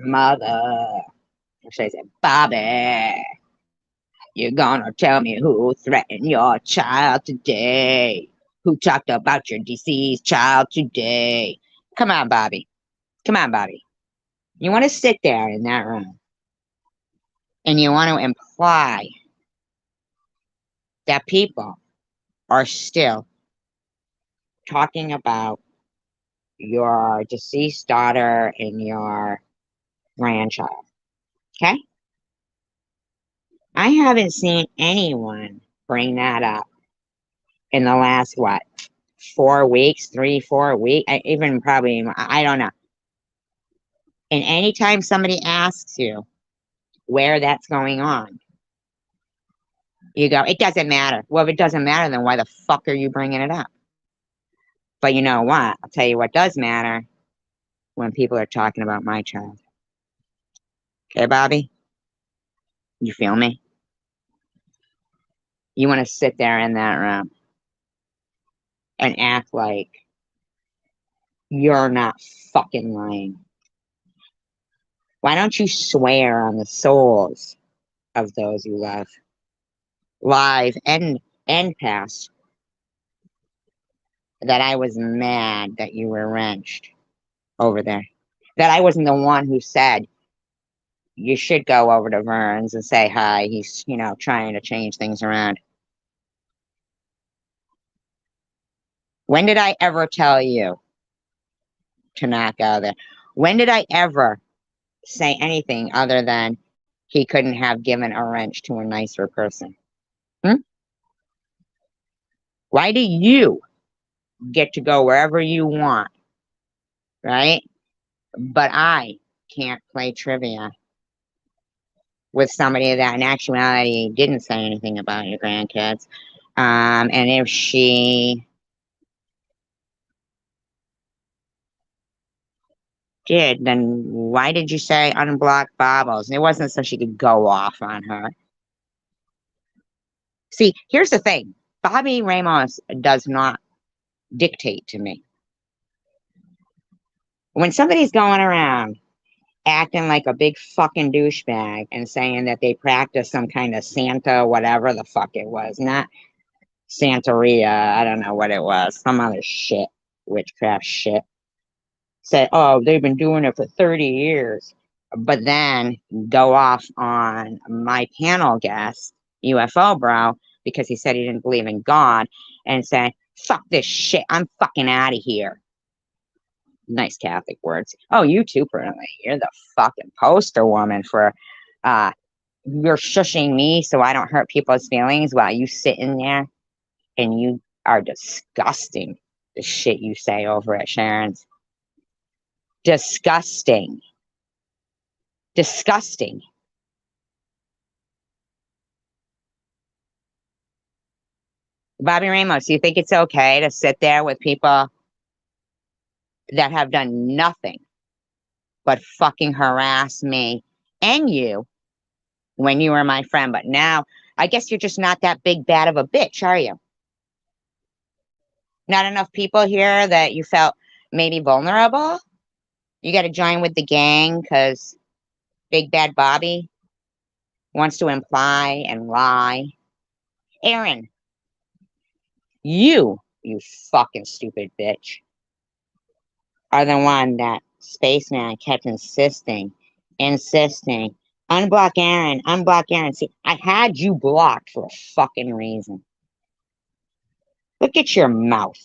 Mother. She said, Bobby, you're gonna tell me who threatened your child today? Who talked about your deceased child today? Come on, Bobby. Come on, Bobby. You want to sit there in that room and you want to imply that people are still talking about your deceased daughter and your grandchild. Okay? I haven't seen anyone bring that up in the last, what, 4 weeks, 3, 4 weeks, even probably, I don't know. And anytime somebody asks you where that's going on, you go, it doesn't matter. Well, if it doesn't matter, then why the fuck are you bringing it up? But you know what? I'll tell you what does matter when people are talking about my child. Okay, Bobby? You feel me? You want to sit there in that room and act like you're not fucking lying. Why don't you swear on the souls of those you love, live and past, that I was mad that you were wrenched over there? That I wasn't the one who said you should go over to Vern's and say hi. He's, trying to change things around. When did I ever tell you to not go there? When did I ever say anything other than he couldn't have given a wrench to a nicer person? Why do you get to go wherever you want, right? But I can't play trivia with somebody that in actuality didn't say anything about your grandkids. And if she did, then why did you say unblock Bobbles? It wasn't so she could go off on her. See, here's the thing. Bobby Ramos does not dictate to me. When somebody's going around acting like a big fucking douchebag and saying that they practice some kind of Santa, whatever the fuck it was, not Santeria, I don't know what it was, some other shit, witchcraft shit. Say, oh, they've been doing it for 30 years. But then go off on my panel guest, UFO bro, because he said he didn't believe in God, and say, fuck this shit, I'm fucking out of here. Nice Catholic words. Oh, you too, apparently. You're the fucking poster woman for you're shushing me so I don't hurt people's feelings while you sitting there and you are disgusting, the shit you say over at Sharon's. Disgusting. Disgusting. Bobby Ramos, do you think it's okay to sit there with people that have done nothing but fucking harass me and you when you were my friend? But now, I guess you're just not that big bad of a bitch, are you? Not enough people here that you felt maybe vulnerable? You got to join with the gang because Big Bad Bobby wants to imply and lie. Aaron, you fucking stupid bitch, are the one that Spaceman kept insisting, unblock Aaron, unblock Aaron. See, I had you blocked for a fucking reason. Look at your mouth.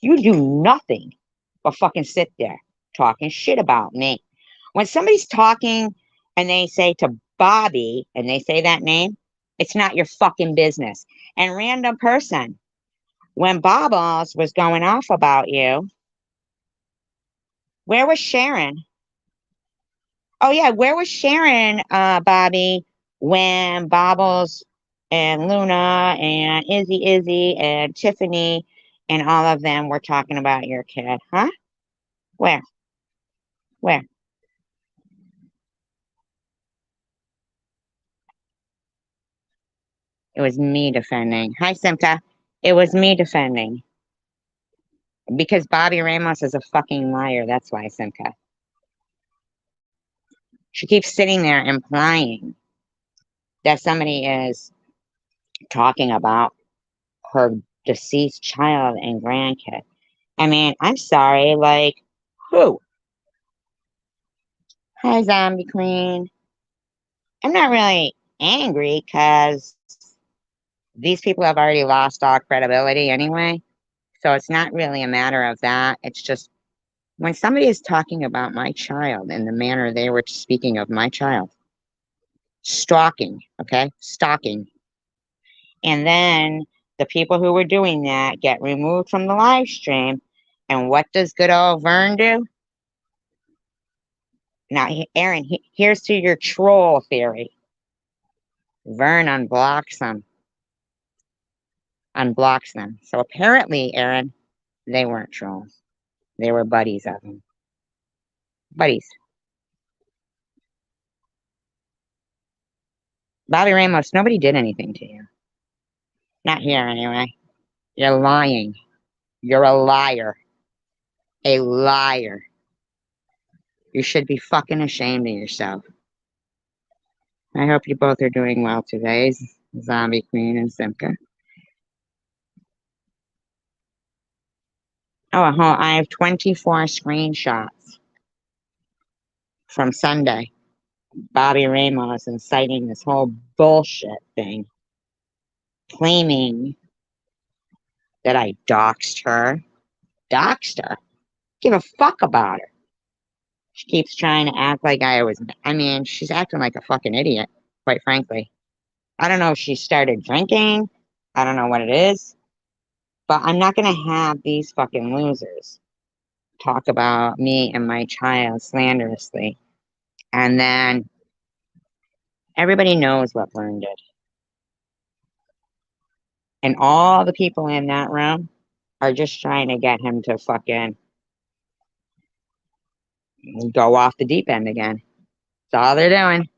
You do nothing but fucking sit there talking shit about me. When somebody's talking and they say to Bobby and they say that name, it's not your fucking business. And random person, when Bobbles was going off about you, where was Sharon? Oh yeah, where was Sharon, Bobby, when Bobbles and Luna and Izzy and Tiffany and all of them were talking about your kid, huh? Where? Where? It was me defending. Hi, Simta. It was me defending. Because Bobby Ramos is a fucking liar. That's why, Simta. She keeps sitting there implying that somebody is talking about her deceased child and grandkid. I mean, I'm sorry, like, who? Hi, Zombie Queen. I'm not really angry because these people have already lost all credibility anyway. So it's not really a matter of that. It's just when somebody is talking about my child in the manner they were speaking of my child, stalking, okay? Stalking. And then the people who were doing that get removed from the live stream. And what does good old Vern do? Now, Aaron, here's to your troll theory. Vern unblocks them. Unblocks them. So apparently, Aaron, they weren't trolls. They were buddies of him. Buddies. Bobby Ramos, nobody did anything to you. Not here, anyway. You're lying. You're a liar. A liar. You should be fucking ashamed of yourself. I hope you both are doing well today, Zombie Queen and Simka. Oh, I have 24 screenshots from Sunday. Bobby Ramos inciting this whole bullshit thing, claiming that I doxed her. Doxed her? Give a fuck about her. She keeps trying to act like I mean, she's acting like a fucking idiot, quite frankly. I don't know if she started drinking. I don't know what it is. But I'm not going to have these fucking losers talk about me and my child slanderously. And then everybody knows what Vern did. And all the people in that room are just trying to get him to fucking go off the deep end again. That's all they're doing.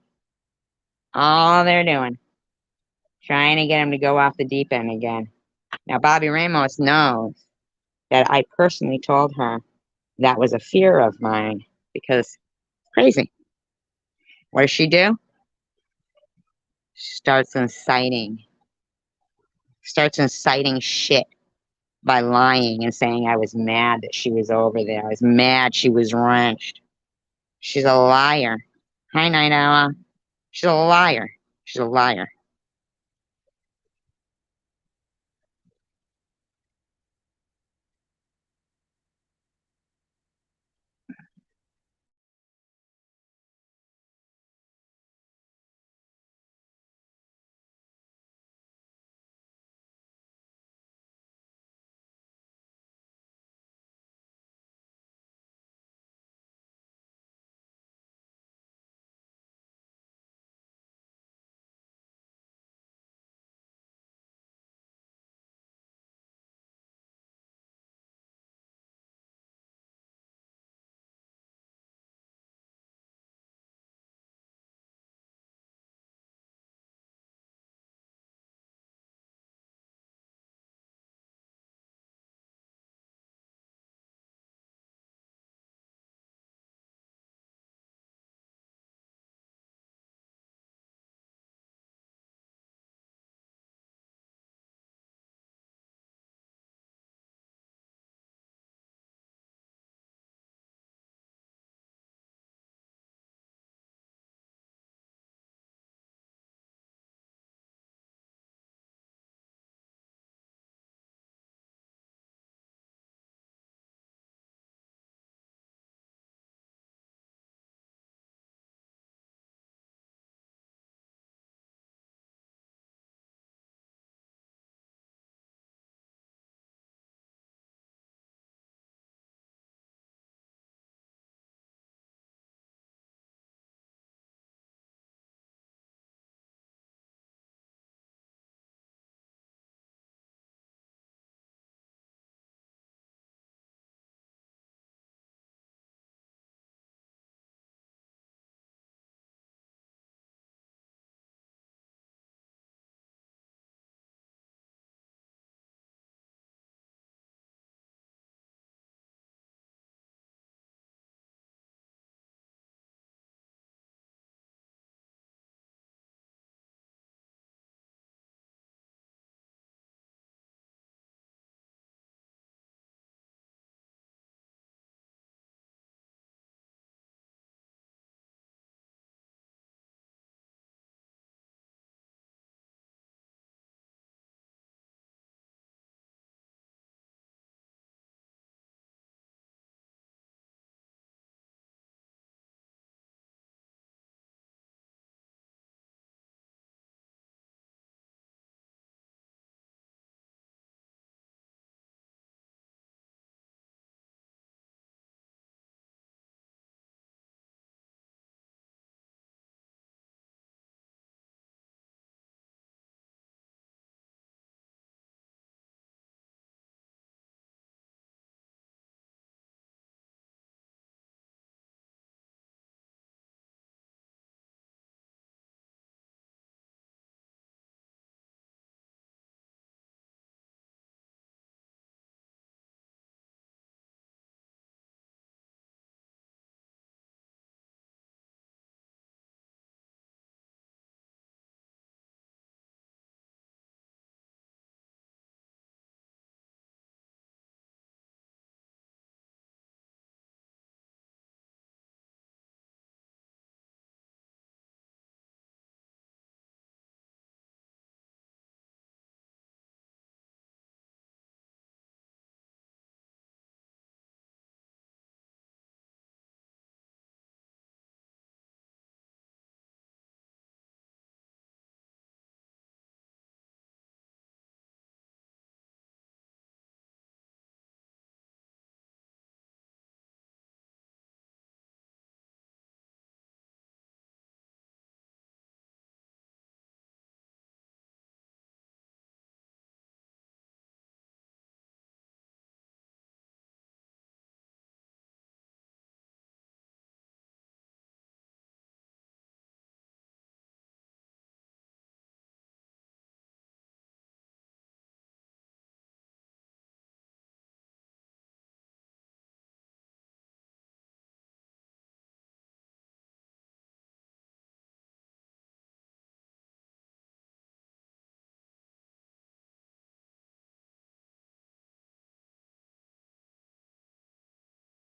All they're doing. Trying to get him to go off the deep end again. Now, Bobby Ramos knows that I personally told her that was a fear of mine because it's crazy. What does she do? She starts inciting shit by lying and saying I was mad that she was over there. I was mad she was wrenched. She's a liar. Hi, Night Owl. She's a liar. She's a liar.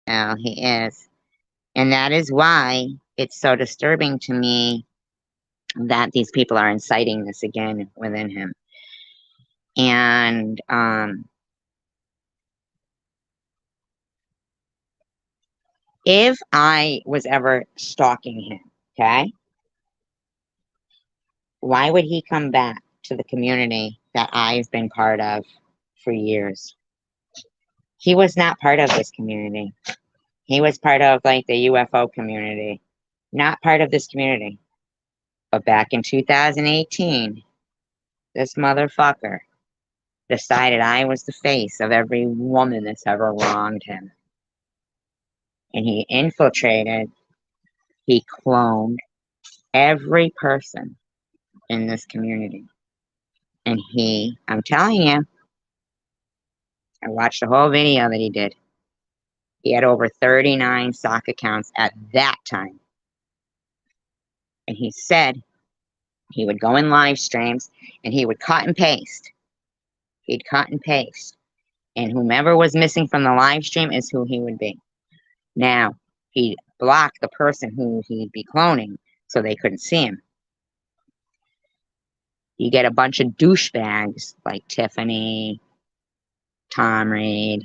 Oh, he is. And that is why it's so disturbing to me that these people are inciting this again within him. And if I was ever stalking him, okay, why would he come back to the community that I've been part of for years? He was not part of this community. He was part of like the UFO community, not part of this community. But back in 2018, this motherfucker decided I was the face of every woman that's ever wronged him. And he infiltrated, he cloned every person in this community. And I'm telling you, I watched the whole video that he did. He had over 39 sock accounts at that time. And he said he would go in live streams and he would cut and paste. He'd cut and paste. And whomever was missing from the live stream is who he would be. Now, he'd block the person who he'd be cloning so they couldn't see him. You get a bunch of douchebags like Tiffany, Tom Reed,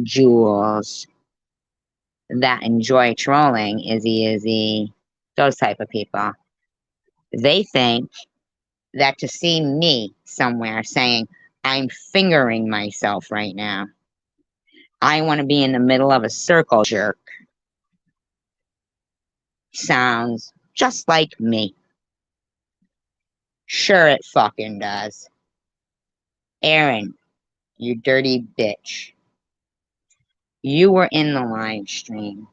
Jules, that enjoy trolling Izzy, those type of people. They think that to see me somewhere saying, I'm fingering myself right now, I want to be in the middle of a circle jerk, sounds just like me. Sure it fucking does. Aaron, you dirty bitch. You were in the live stream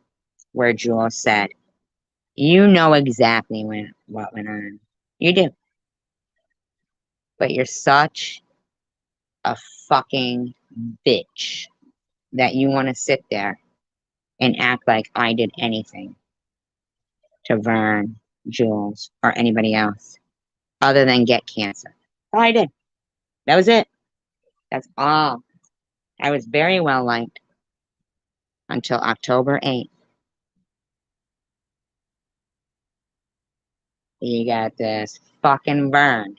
where Jules said, you know exactly what went on. You do. But you're such a fucking bitch that you want to sit there and act like I did anything to Vern, Jules, or anybody else other than get cancer. All I did. That was it. That's all. I was very well liked until October 8th. You got this fucking Vern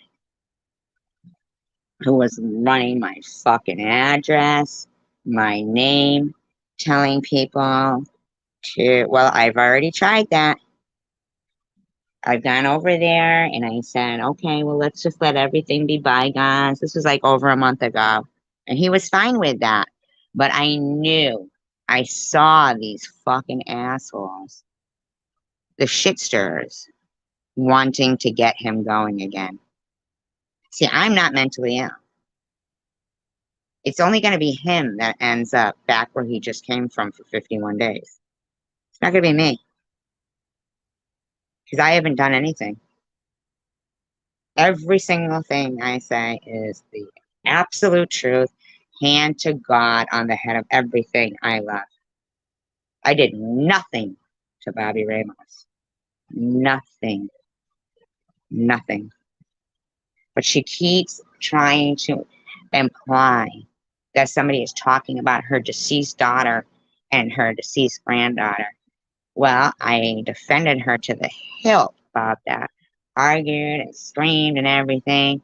who was running my fucking address, my name, telling people well, I've already tried that. I've gone over there and I said, okay, well, let's just let everything be bygones. This was like over a month ago. And he was fine with that. But I knew, I saw these fucking assholes, the shitsters, wanting to get him going again. See, I'm not mentally ill. It's only going to be him that ends up back where he just came from for 51 days. It's not going to be me. Because I haven't done anything. Every single thing I say is the absolute truth, hand to God on the head of everything I love. I did nothing to Bobby Ramos. Nothing. Nothing. But she keeps trying to imply that somebody is talking about her deceased daughter and her deceased granddaughter. Well, I defended her to the hilt about that. Argued and screamed and everything.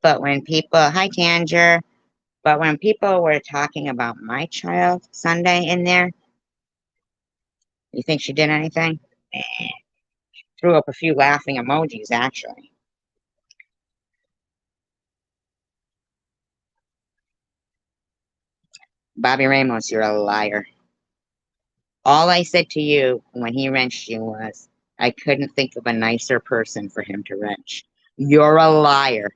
But when people, hi Tanger, but when people were talking about my child Sunday in there, you think she did anything? Threw up a few laughing emojis, actually. Bobby Ramos, you're a liar. All I said to you when he wrenched you was, I couldn't think of a nicer person for him to wrench. You're a liar.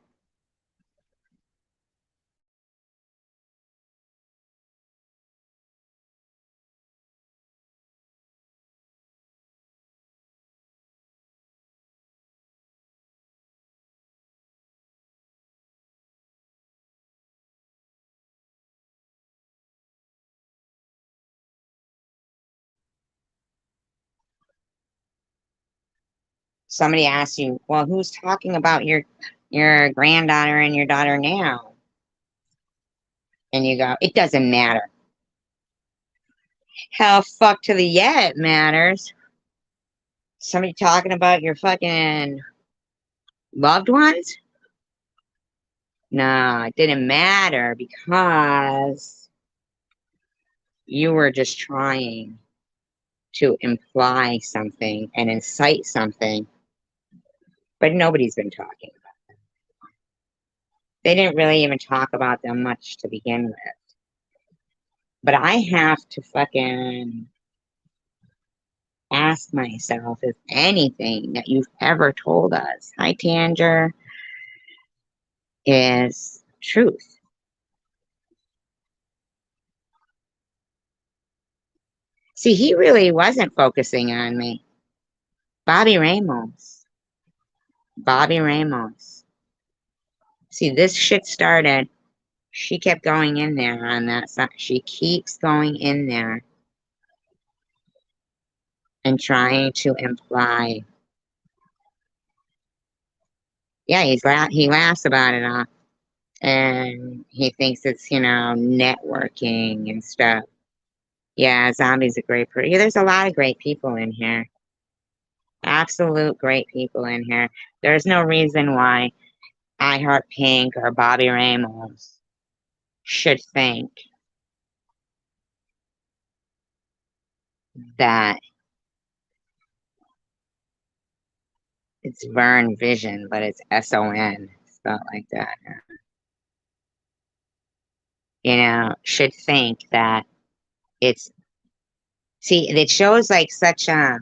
Somebody asks you, well, who's talking about your granddaughter and your daughter now? And you go, it doesn't matter. Hell, fuck to the yeah, it matters. Somebody talking about your fucking loved ones? No, it didn't matter because you were just trying to imply something and incite something, but nobody's been talking about them. They didn't really even talk about them much to begin with. But I have to fucking ask myself if anything that you've ever told us, hi Tanger, is truth. See, he really wasn't focusing on me. Bobby Ramos. Bobby Ramos. See, this shit started. She kept going in there on that side. She keeps going in there and trying to imply. Yeah, he laughs about it all. And he thinks it's, networking and stuff. Yeah, Zombie's a great person. Yeah, there's a lot of great people in here. Absolute great people in here. There's no reason why I Heart Pink or Bobby Ramos should think that it's Vern Vision, but it's S-O-N, spelled like that. Should think that it's, see, it shows like such, I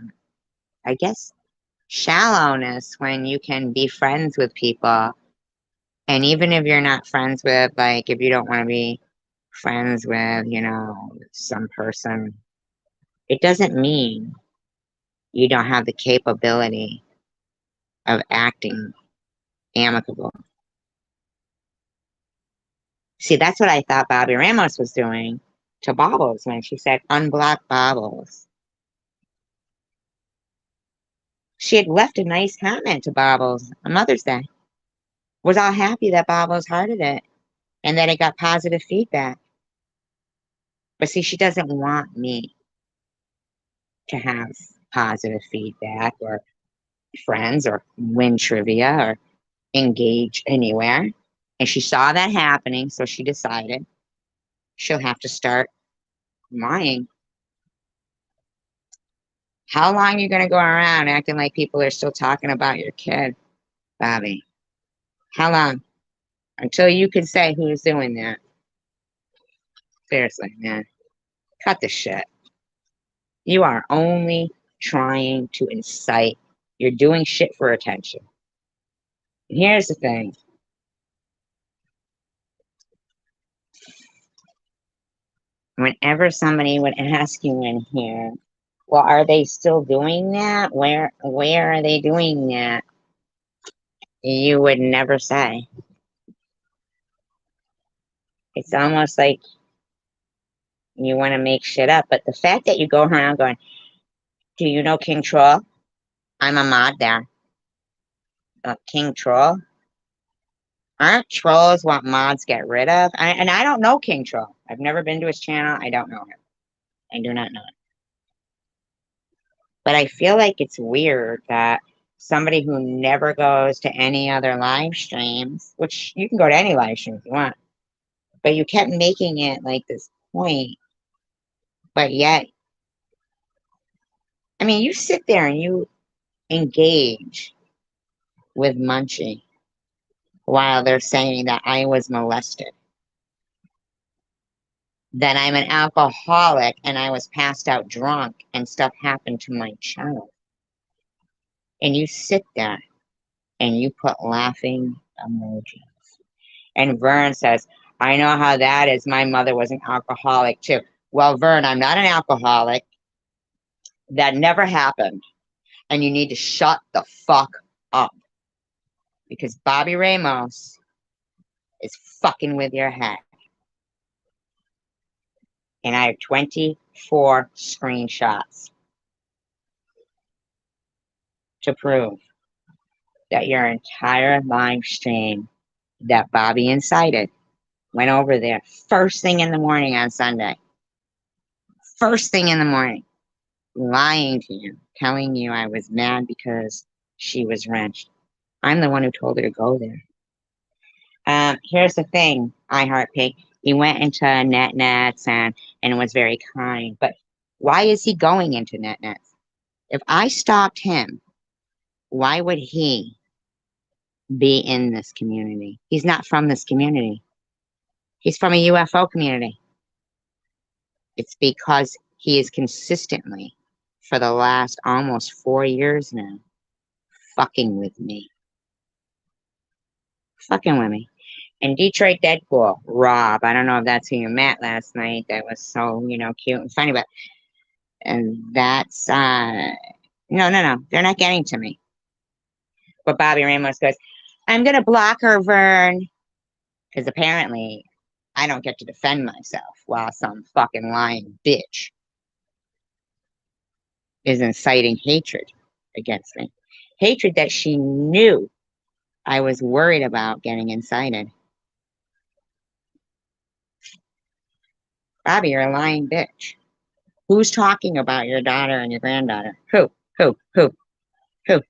guess, shallowness when you can be friends with people. And even if you're not friends with, like, if you don't want to be friends with, some person, it doesn't mean you don't have the capability of acting amicable. See, that's what I thought Bobby Ramos was doing to Bobbles when she said unblock Bobbles. She had left a nice comment to Bobbles on Mother's Day. Was all happy that Bobbles hearted it and that it got positive feedback. But see, she doesn't want me to have positive feedback or friends or win trivia or engage anywhere. And she saw that happening, so she decided she'll have to start lying. How long are you going to go around acting like people are still talking about your kid, Bobby? How long? Until you can say who's doing that. Seriously, man. Cut the shit. You are only trying to incite. You're doing shit for attention. And here's the thing. Whenever somebody would ask you in here, well, are they still doing that? Where are they doing that? You would never say. It's almost like you want to make shit up. But the fact that you go around going, do you know King Troll? I'm a mod there. King Troll? Aren't trolls what mods get rid of? And I don't know King Troll. I've never been to his channel. I don't know him. I do not know him. But I feel like it's weird that somebody who never goes to any other live streams, which you can go to any live stream if you want, but you kept making it like this point. But yet, I mean, you sit there and you engage with Munchie while they're saying that I was molested, that I'm an alcoholic and I was passed out drunk and stuff happened to my child. And you sit there and you put laughing emojis. And Vern says, I know how that is. My mother was an alcoholic too. Well, Vern, I'm not an alcoholic. That never happened. And you need to shut the fuck up. Because Bobby Ramos is fucking with your head. And I have 24 screenshots to prove that your entire live stream that Bobby incited Went over there first thing in the morning on Sunday. First thing in the morning. Lying to you, telling you I was mad because she was wrenched. I'm the one who told her to go there. Here's the thing, I Heart Pig. He went into net nets and was very kind. But why is he going into net nets? If I stopped him, why would he be in this community? He's not from this community. He's from a UFO community. It's because he is consistently, for the last almost 4 years now, fucking with me. Fucking with me. And Detroit Deadpool, Rob. I don't know if that's who you met last night. That was so, cute and funny, but and that's no. They're not getting to me. But Bobby Ramos goes, I'm gonna block her, Vern. Because apparently I don't get to defend myself while some fucking lying bitch is inciting hatred against me. Hatred that she knew I was worried about getting incited. Bobby, you're a lying bitch. Who's talking about your daughter and your granddaughter? Who? Who? Who? Who?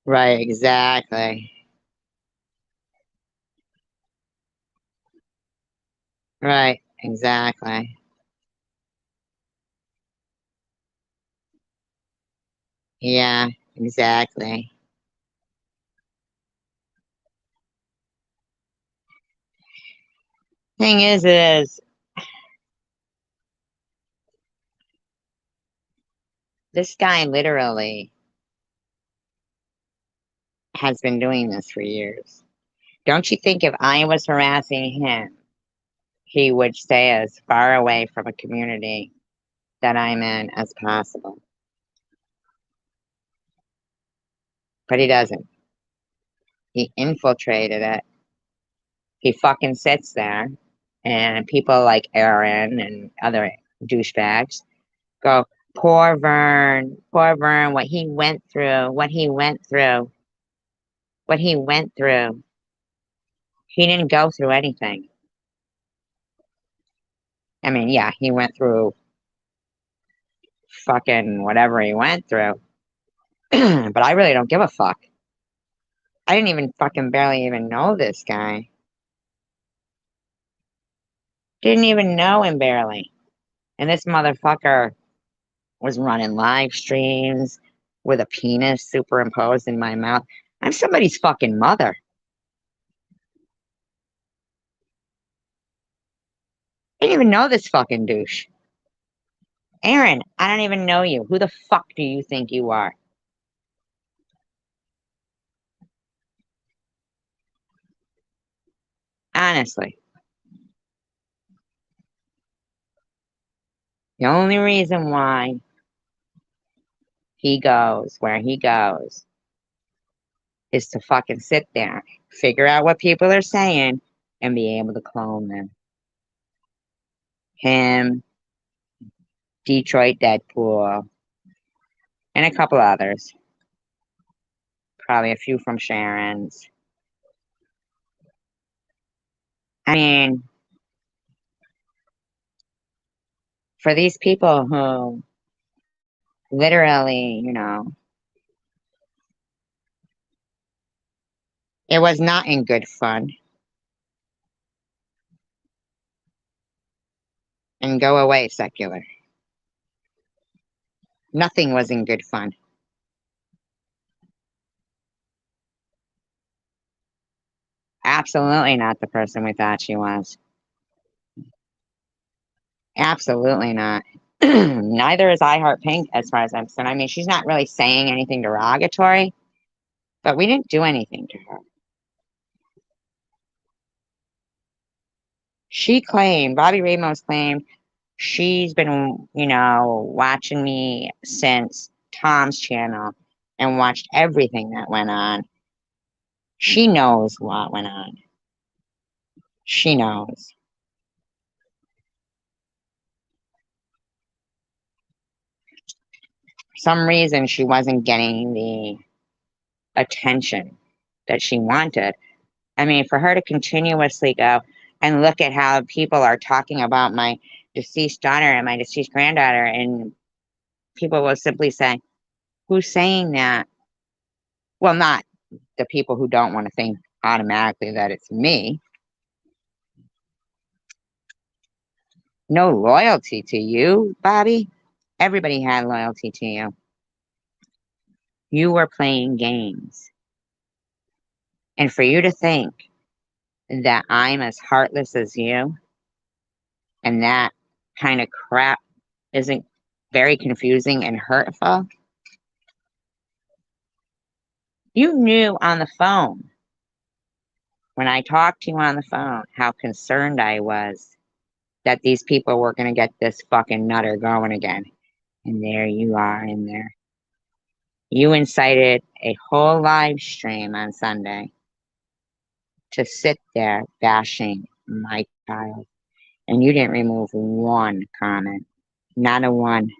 Right, exactly. Right, exactly. Yeah, exactly. Thing is this guy literally has been doing this for years. Don't you think if I was harassing him, he would stay as far away from a community that I'm in as possible? But he doesn't. He infiltrated it. He fucking sits there, and people like Aaron and other douchebags go, poor Vern, what he went through, what he went through, what he went through. He didn't go through anything. I mean, yeah, he went through fucking whatever he went through. But I really don't give a fuck. I didn't even fucking barely even know this guy. Didn't even know him barely. And this motherfucker was running live streams with a penis superimposed in my mouth. I'm somebody's fucking mother. I didn't even know this fucking douche. Aaron, I don't even know you. Who the fuck do you think you are? Honestly, the only reason why he goes where he goes is to fucking sit there, figure out what people are saying, and be able to clone them. Him, Detroit Deadpool, and a couple others. Probably a few from Sharon's. I mean, for these people who literally, it was not in good fun. And go away, secular. Nothing was in good fun. Absolutely not the person we thought she was. Absolutely not. Neither is I Heart Pink, as far as I'm concerned. I mean, she's not really saying anything derogatory, but we didn't do anything to her. She claimed, Bobby Ramos claimed, she's been, watching me since Tom's channel and watched everything that went on. She knows what went on. She knows. For some reason, she wasn't getting the attention that she wanted. I mean, for her to continuously go and look at how people are talking about my deceased daughter and my deceased granddaughter, and people will simply say, who's saying that? Well, not the people who don't want to think automatically that it's me. No loyalty to you, Bobby. Everybody had loyalty to you. You were playing games. And for you to think that I'm as heartless as you and that kind of crap isn't very confusing and hurtful, you knew on the phone, when I talked to you on the phone, how concerned I was that these people were going to get this fucking nutter going again. And there you are in there. You incited a whole live stream on Sunday to sit there bashing my child. And you didn't remove one comment. Not a one.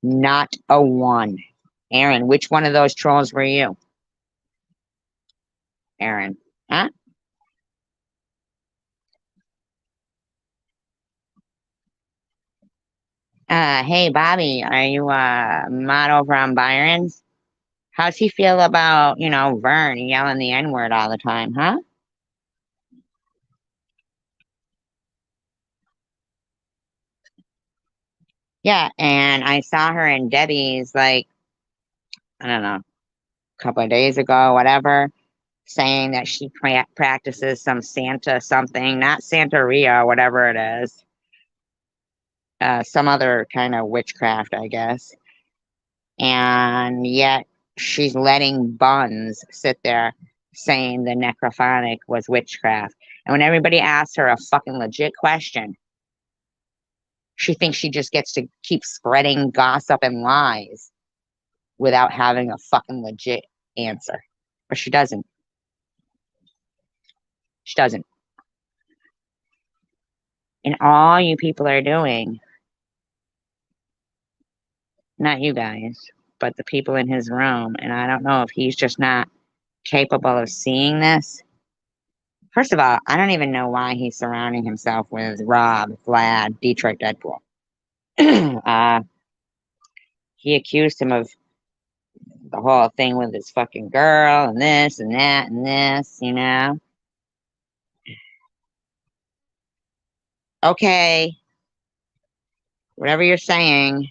Not a one. Aaron, which one of those trolls were you? Aaron. Huh? Hey, Bobby, are you mod over on Byron's? How's he feel about, Vern yelling the N-word all the time, huh? Yeah, and I saw her in Debbie's, like, I don't know, a couple of days ago, whatever, saying that she practices some Santa something, not Santeria, whatever it is, some other kind of witchcraft, I guess. And yet she's letting Buns sit there saying the necrophonic was witchcraft. And when everybody asks her a fucking legit question, she thinks she just gets to keep spreading gossip and lies without having a fucking legit answer. But she doesn't. She doesn't. And all you people are doing, not you guys, but the people in his room, and I don't know if he's just not capable of seeing this. First of all, I don't even know why he's surrounding himself with Rob, Vlad, Detroit Deadpool. uh, he accused him of the whole thing with his fucking girl and this and that and this. Okay, whatever you're saying,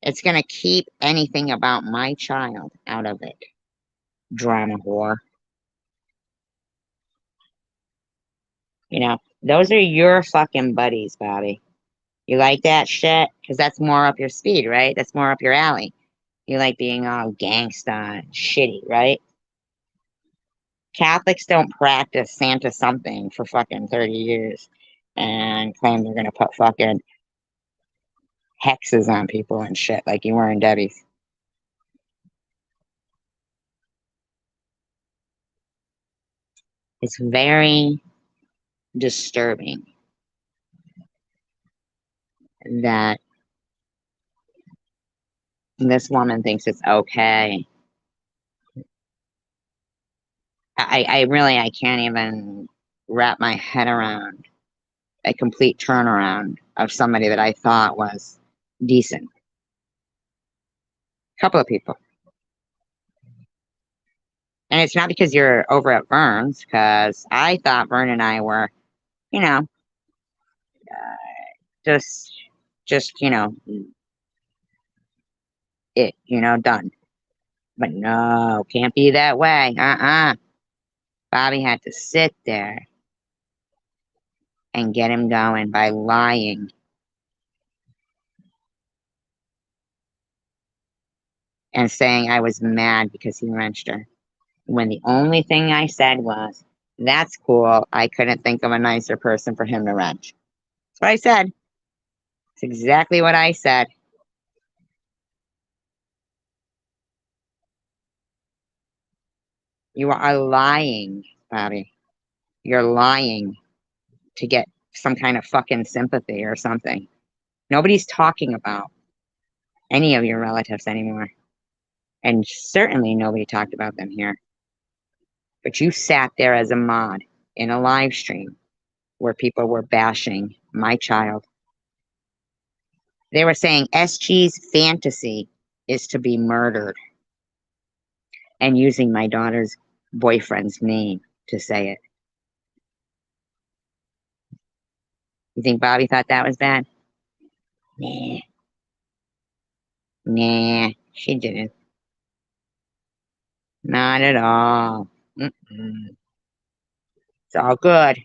it's going to keep anything about my child out of it. Drama whore. Those are your fucking buddies, Bobby. You like that shit? Because that's more up your speed, right? That's more up your alley. You like being all gangsta and shitty, right? Catholics don't practice Santa something for fucking 30 years and claim they're going to put fucking hexes on people and shit like you were in Debbie's. It's very disturbing that this woman thinks it's okay. I really, I can't even wrap my head around a complete turnaround of somebody that I thought was decent. A couple of people. And it's not because you're over at Vern's, because I thought Vern and I were, you know, just, done. But no, can't be that way. Bobby had to sit there and get him going by lying and saying I was mad because he wrenched her. When the only thing I said was, that's cool. I couldn't think of a nicer person for him to wrench. That's what I said. It's exactly what I said. You are lying, Bobby. You're lying to get some kind of fucking sympathy or something. Nobody's talking about any of your relatives anymore. And certainly nobody talked about them here. But you sat there as a mod in a live stream where people were bashing my child. They were saying SG's fantasy is to be murdered and using my daughter's boyfriend's name to say it. You think Bobby thought that was bad? Nah. Nah, she didn't. Not at all. Mm-mm. It's all good.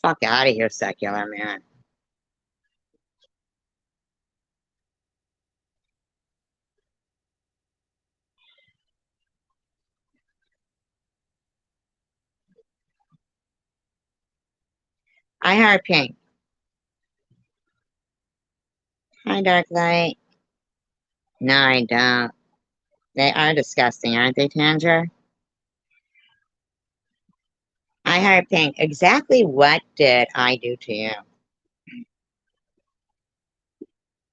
Fuck out of here, secular man. I heart pink. Hi, dark light. No, I don't. They are disgusting, aren't they, Tanger? I heart pink. Exactly what did I do to you?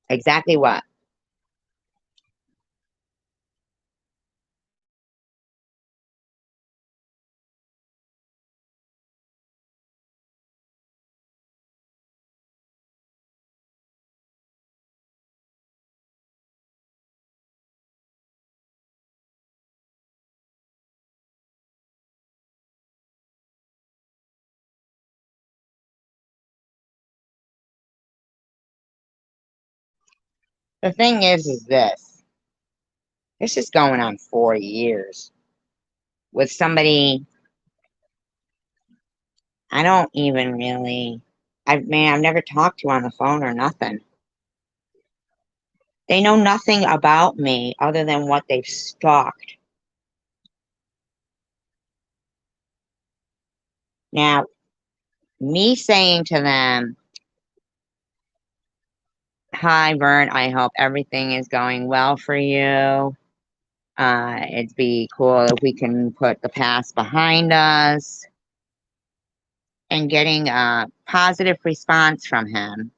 Exactly what? The thing is this. This is going on 4 years with somebody I don't even really. I've never talked to on the phone or nothing. They know nothing about me other than what they've stalked. Now, me saying to them, "Hi, Vern. I hope everything is going well for you. It'd be cool if we can put the past behind us." And getting a positive response from him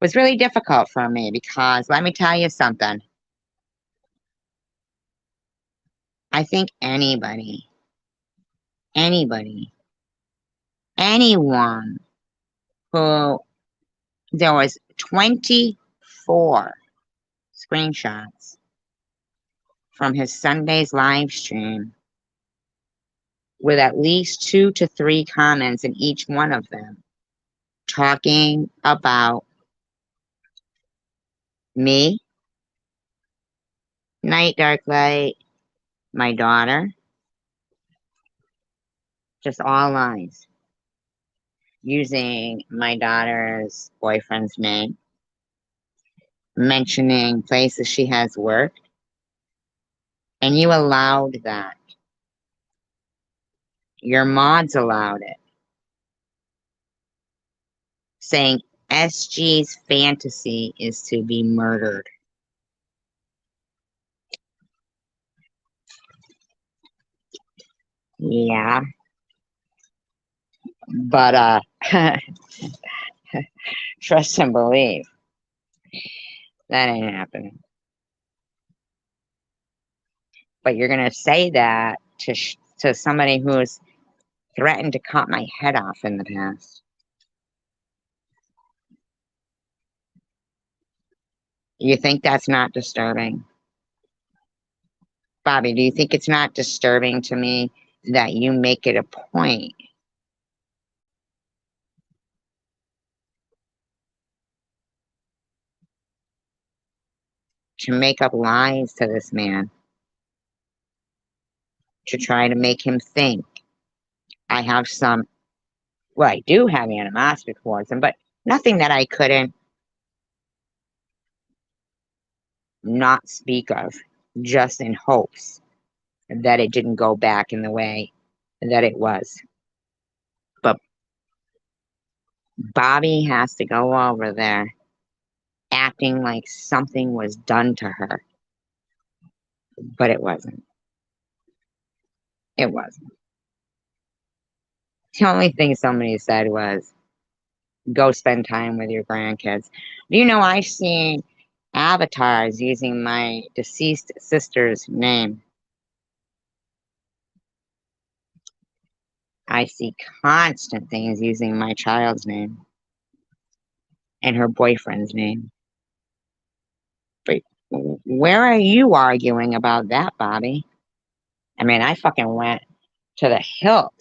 was really difficult for me because let me tell you something. I think anybody, anyone who there was 24 screenshots from his Sunday's live stream with at least 2 to 3 comments in each one of them talking about me, Night Dark Light, my daughter, just all lies, using my daughter's boyfriend's name, mentioning places she has worked, and you allowed that. Your mods allowed it, saying SG's fantasy is to be murdered. Yeah, but trust and believe that ain't happening. But you're gonna say that to somebody who's threatened to cut my head off in the past. You think that's not disturbing? Bobby, do you think it's not disturbing to me that you make it a point to make up lies to this man to try to make him think I have some, well, I do have animosity towards him, but nothing that I couldn't not speak of just in hopes that it didn't go back in the way that it was. But Bobby has to go over there acting like something was done to her, but it wasn't. It wasn't. The only thing somebody said was, go spend time with your grandkids. Do you know I've seen avatars using my deceased sister's name? I see constant things using my child's name and her boyfriend's name. But where are you arguing about that, Bobby? I mean, I fucking went to the hilt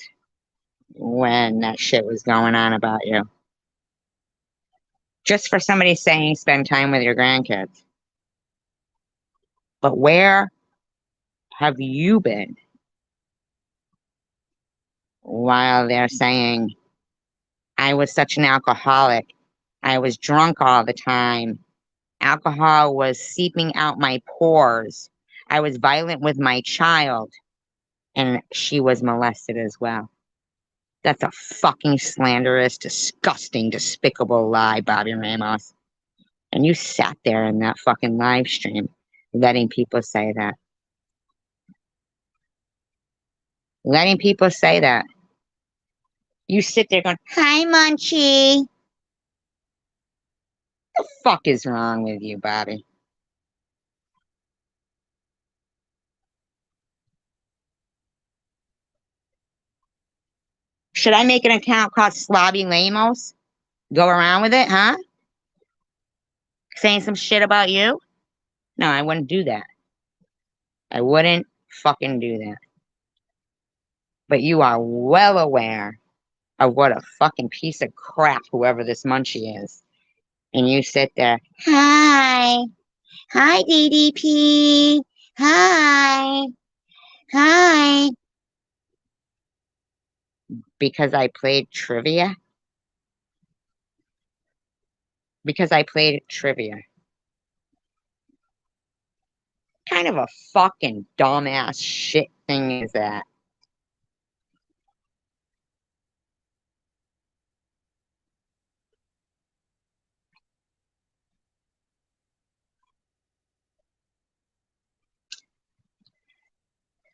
when that shit was going on about you. Just for somebody saying spend time with your grandkids. But where have you been while they're saying I was such an alcoholic. I was drunk all the time. Alcohol was seeping out my pores. I was violent with my child, and she was molested as well. That's a fucking slanderous, disgusting, despicable lie, Bobby Ramos. And you sat there in that fucking live stream letting people say that. Letting people say that. You sit there going, "Hi, Munchie." What the fuck is wrong with you, Bobby? Should I make an account called Slobby Lamos? Go around with it, huh? Saying some shit about you? No, I wouldn't do that. I wouldn't fucking do that. But you are well aware of what a fucking piece of crap whoever this Munchie is. And you sit there, "Hi. Hi, DDP. Hi. Hi." Because I played trivia? Because I played trivia. Kind of a fucking dumbass shit thing is that?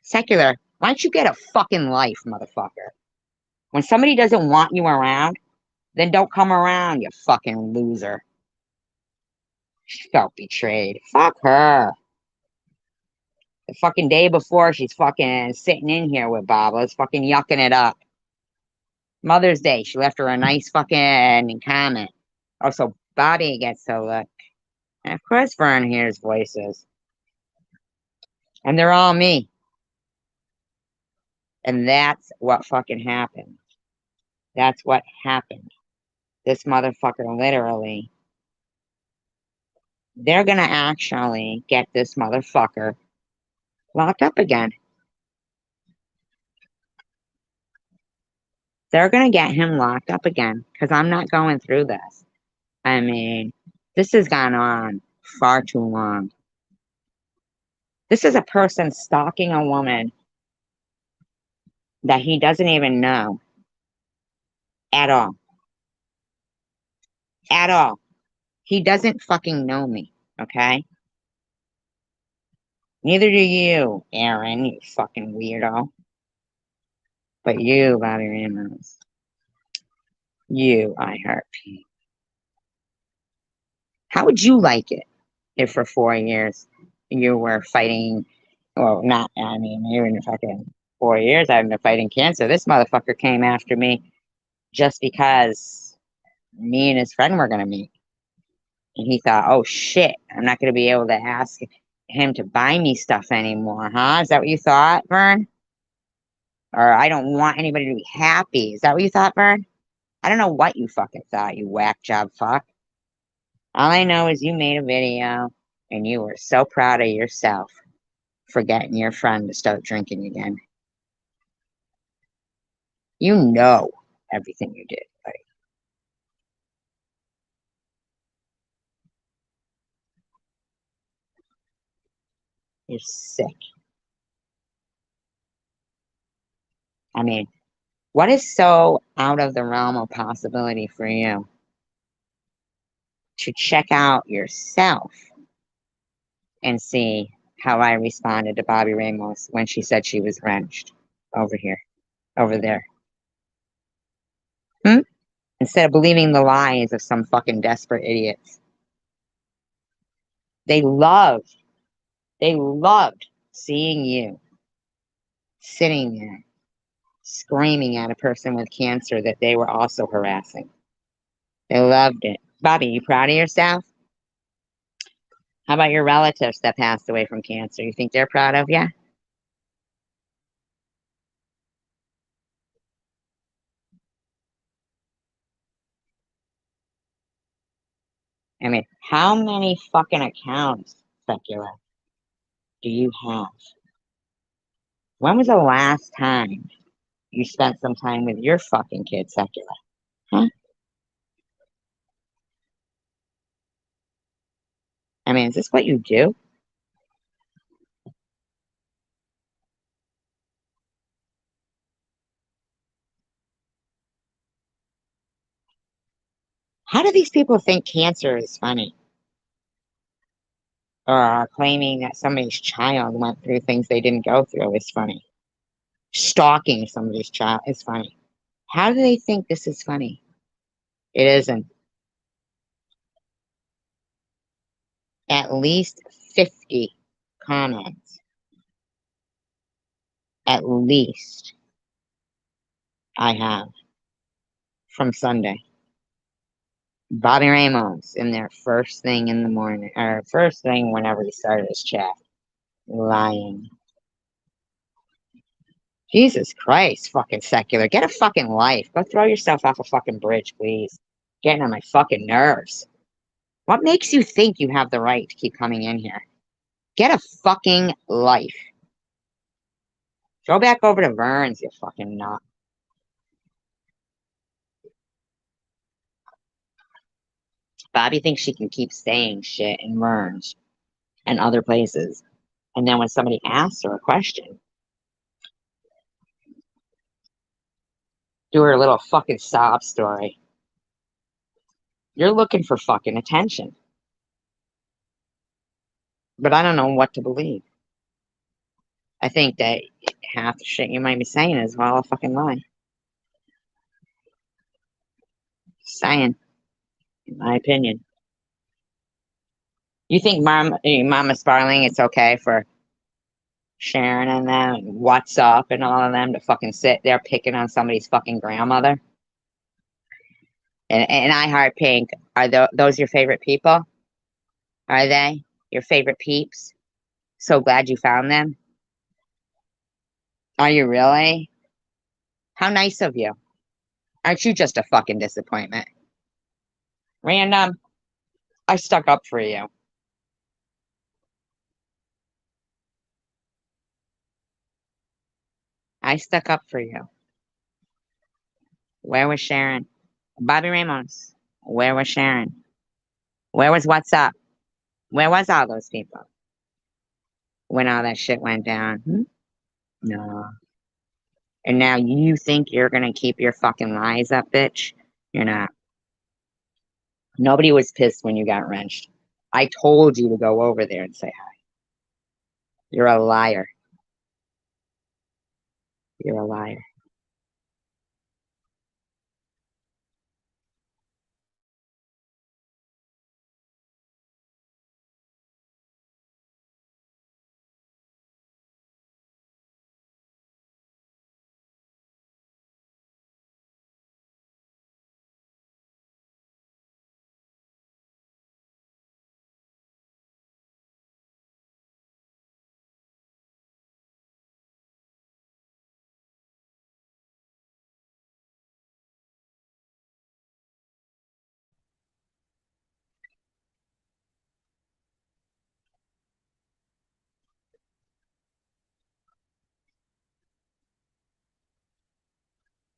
Secular, why don't you get a fucking life, motherfucker? When somebody doesn't want you around, then don't come around, you fucking loser. She felt betrayed. Fuck her. The fucking day before, she's fucking sitting in here with Baba, fucking yucking it up. Mother's Day, she left her a nice fucking comment. Oh, so Bobby gets to look. And of course, Vern hears voices. And they're all me. And that's what fucking happened. That's what happened. This motherfucker literally. They're gonna actually get this motherfucker locked up again. They're gonna get him locked up again because I'm not going through this. I mean, this has gone on far too long. This is a person stalking a woman that he doesn't even know at all. At all. He doesn't fucking know me, okay? Neither do you, Aaron, you fucking weirdo. But you, Bobby Ramos. You, I heart Pete. How would you like it if for 4 years you were fighting, well, not, I mean, you're in fucking 4 years I've been fighting cancer. This motherfucker came after me just because me and his friend were going to meet. And he thought, oh shit, I'm not going to be able to ask him to buy me stuff anymore, huh? Is that what you thought, Vern? Or I don't want anybody to be happy. Is that what you thought, Vern? I don't know what you fucking thought, you whack job fuck. All I know is you made a video and you were so proud of yourself for getting your friend to start drinking again. You know everything you did, buddy. You're sick. I mean, what is so out of the realm of possibility for you to check out yourself and see how I responded to Bobby Ramos when she said she was wrenched over here, over there? Hmm? Instead of believing the lies of some fucking desperate idiots. They loved seeing you sitting there screaming at a person with cancer that they were also harassing. They loved it. Bobby, you proud of yourself? How about your relatives that passed away from cancer? You think they're proud of you? I mean, how many fucking accounts, Secular, do you have? When was the last time you spent some time with your fucking kid, Secular? Huh? I mean, is this what you do? How do these people think cancer is funny? Or claiming that somebody's child went through things they didn't go through is funny. Stalking somebody's child is funny. How do they think this is funny? It isn't. At least 50 comments. At least I have from Sunday. Bobby Ramos in there first thing in the morning, or first thing whenever he started his chat. Lying. Jesus Christ, fucking secular. Get a fucking life. Go throw yourself off a fucking bridge, please. Getting on my fucking nerves. What makes you think you have the right to keep coming in here? Get a fucking life. Go back over to Vern's, you fucking nut. Bobby thinks she can keep saying shit in Vern's and other places. And then when somebody asks her a question, do her little fucking sob story. You're looking for fucking attention. But I don't know what to believe. I think that half the shit you might be saying is all a fucking lie. Saying, in my opinion. You think Mama Sparling, it's okay for Sharon and them, and What's Up and all of them to fucking sit there picking on somebody's fucking grandmother? And I Heart Pink, are those your favorite people? Are they your favorite peeps? So glad you found them. Are you really? How nice of you. Aren't you just a fucking disappointment? Random, I stuck up for you. I stuck up for you. Where was Sharon? Bobby Ramos. Where was Sharon? Where was What's Up? Where was all those people when all that shit went down? No. And now you think you're gonna keep your fucking lies up, bitch? You're not. Nobody was pissed when you got wrenched. I told you to go over there and say hi. You're a liar. You're a liar.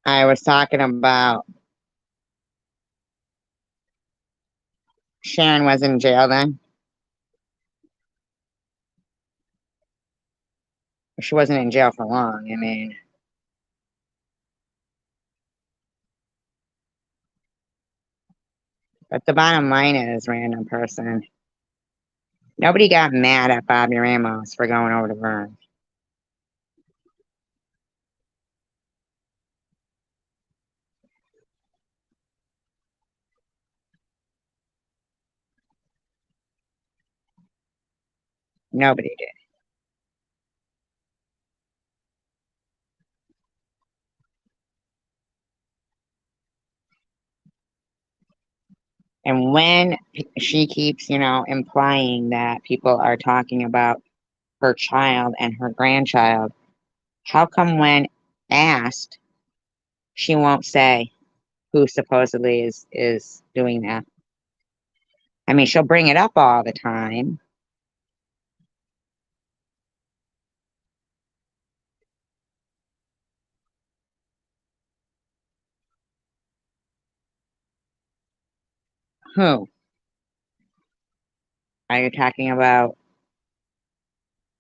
I was talking about Sharon was in jail then. She wasn't in jail for long. I mean, but the bottom line is, random person, nobody got mad at Bobby Ramos for going over to Vern. Nobody did. And when she keeps, implying that people are talking about her child and her grandchild, how come when asked, she won't say who supposedly is doing that? I mean, she'll bring it up all the time. Who? Are you talking about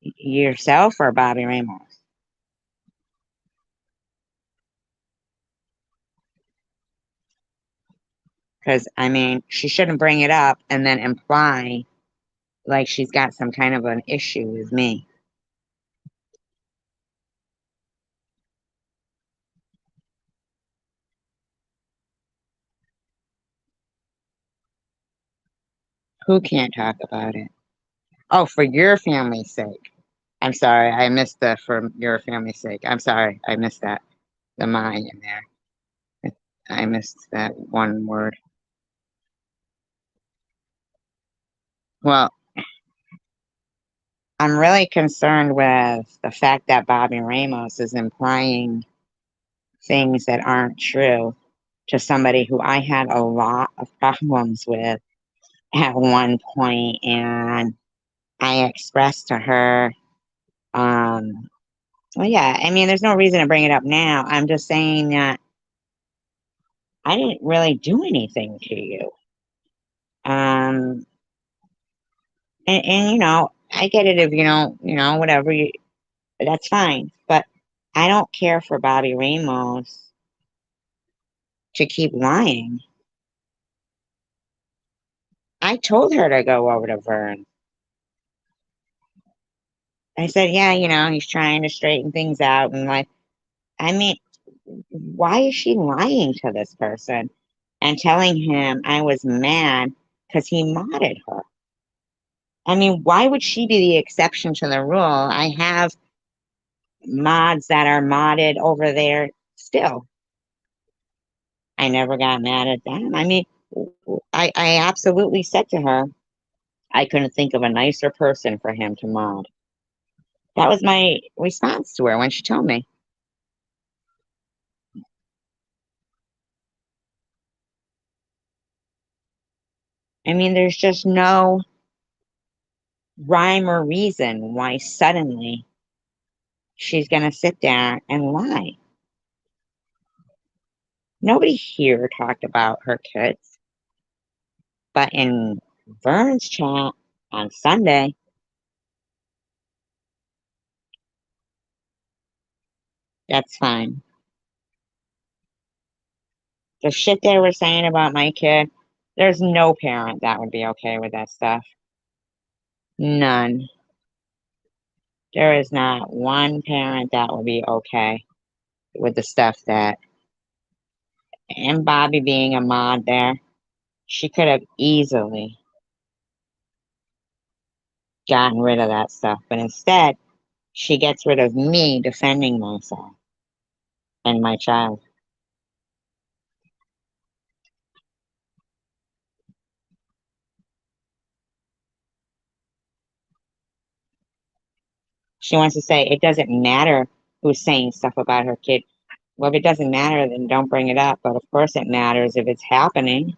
yourself or Bobby Ramos? Because, I mean, she shouldn't bring it up and then imply like she's got some kind of an issue with me. Who can't talk about it? Oh, for your family's sake. I'm sorry, I missed the for your family's sake. I'm sorry, I missed that. The my in there. I missed that one word. Well, I'm really concerned with the fact that Bobby Ramos is implying things that aren't true to somebody who I had a lot of problems with at one point, and I expressed to her, well, yeah, I mean, there's no reason to bring it up now. I'm just saying that I didn't really do anything to you. Um, and I get it if whatever that's fine. But I don't care for Bobby Ramos to keep lying. I told her to go over to Vern. I said, yeah, he's trying to straighten things out. And like, I mean, why is she lying to this person and telling him I was mad because he modded her? I mean, why would she be the exception to the rule? I have mods that are modded over there still. I never got mad at them. I mean, I absolutely said to her, I couldn't think of a nicer person for him to mod. That was my response to her when she told me. I mean, there's just no rhyme or reason why suddenly she's going to sit there and lie. Nobody here talked about her kids, but in Vern's chat on Sunday, that's fine. The shit they were saying about my kid, there's no parent that would be okay with that stuff. None. There is not one parent that would be okay with the stuff that, and Bobby being a mod there, she could have easily gotten rid of that stuff. But instead, she gets rid of me defending myself and my child. She wants to say it doesn't matter who's saying stuff about her kid. Well, if it doesn't matter, then don't bring it up. But of course, it matters if it's happening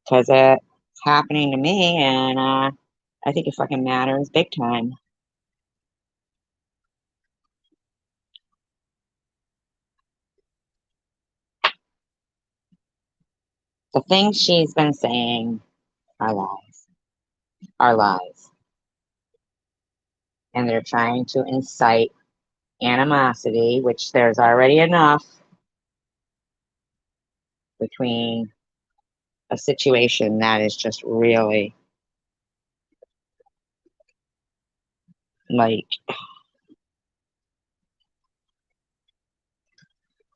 because it's happening to me, and I think it fucking matters big time. The things she's been saying are lies, are lies, and they're trying to incite animosity, which there's already enough between a situation that is just really like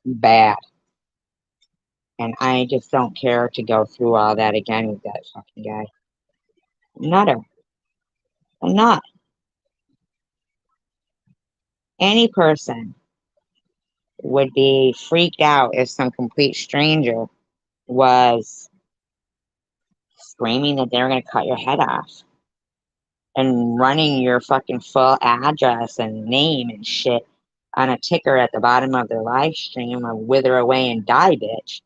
bad. And I just don't care to go through all that again with that fucking guy. Nutter. I'm not. Any person would be freaked out if some complete stranger was screaming that they're going to cut your head off and running your fucking full address and name and shit on a ticker at the bottom of their live stream of wither away and die, bitch.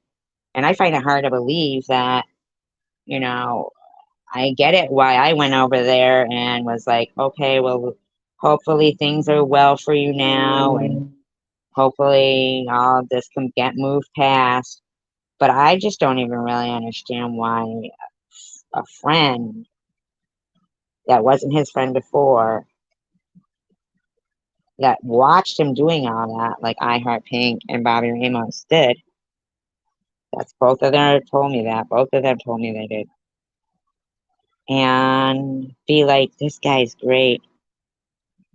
And I find it hard to believe that, you know, I get it why I went over there and was like, okay, well, hopefully things are well for you now, and hopefully all this can get moved past. But I just don't even really understand why a friend that wasn't his friend before, that watched him doing all that, like I Heart Pink and Bobby Ramos did. That's both of them told me that. Both of them told me they did. And be like, this guy's great.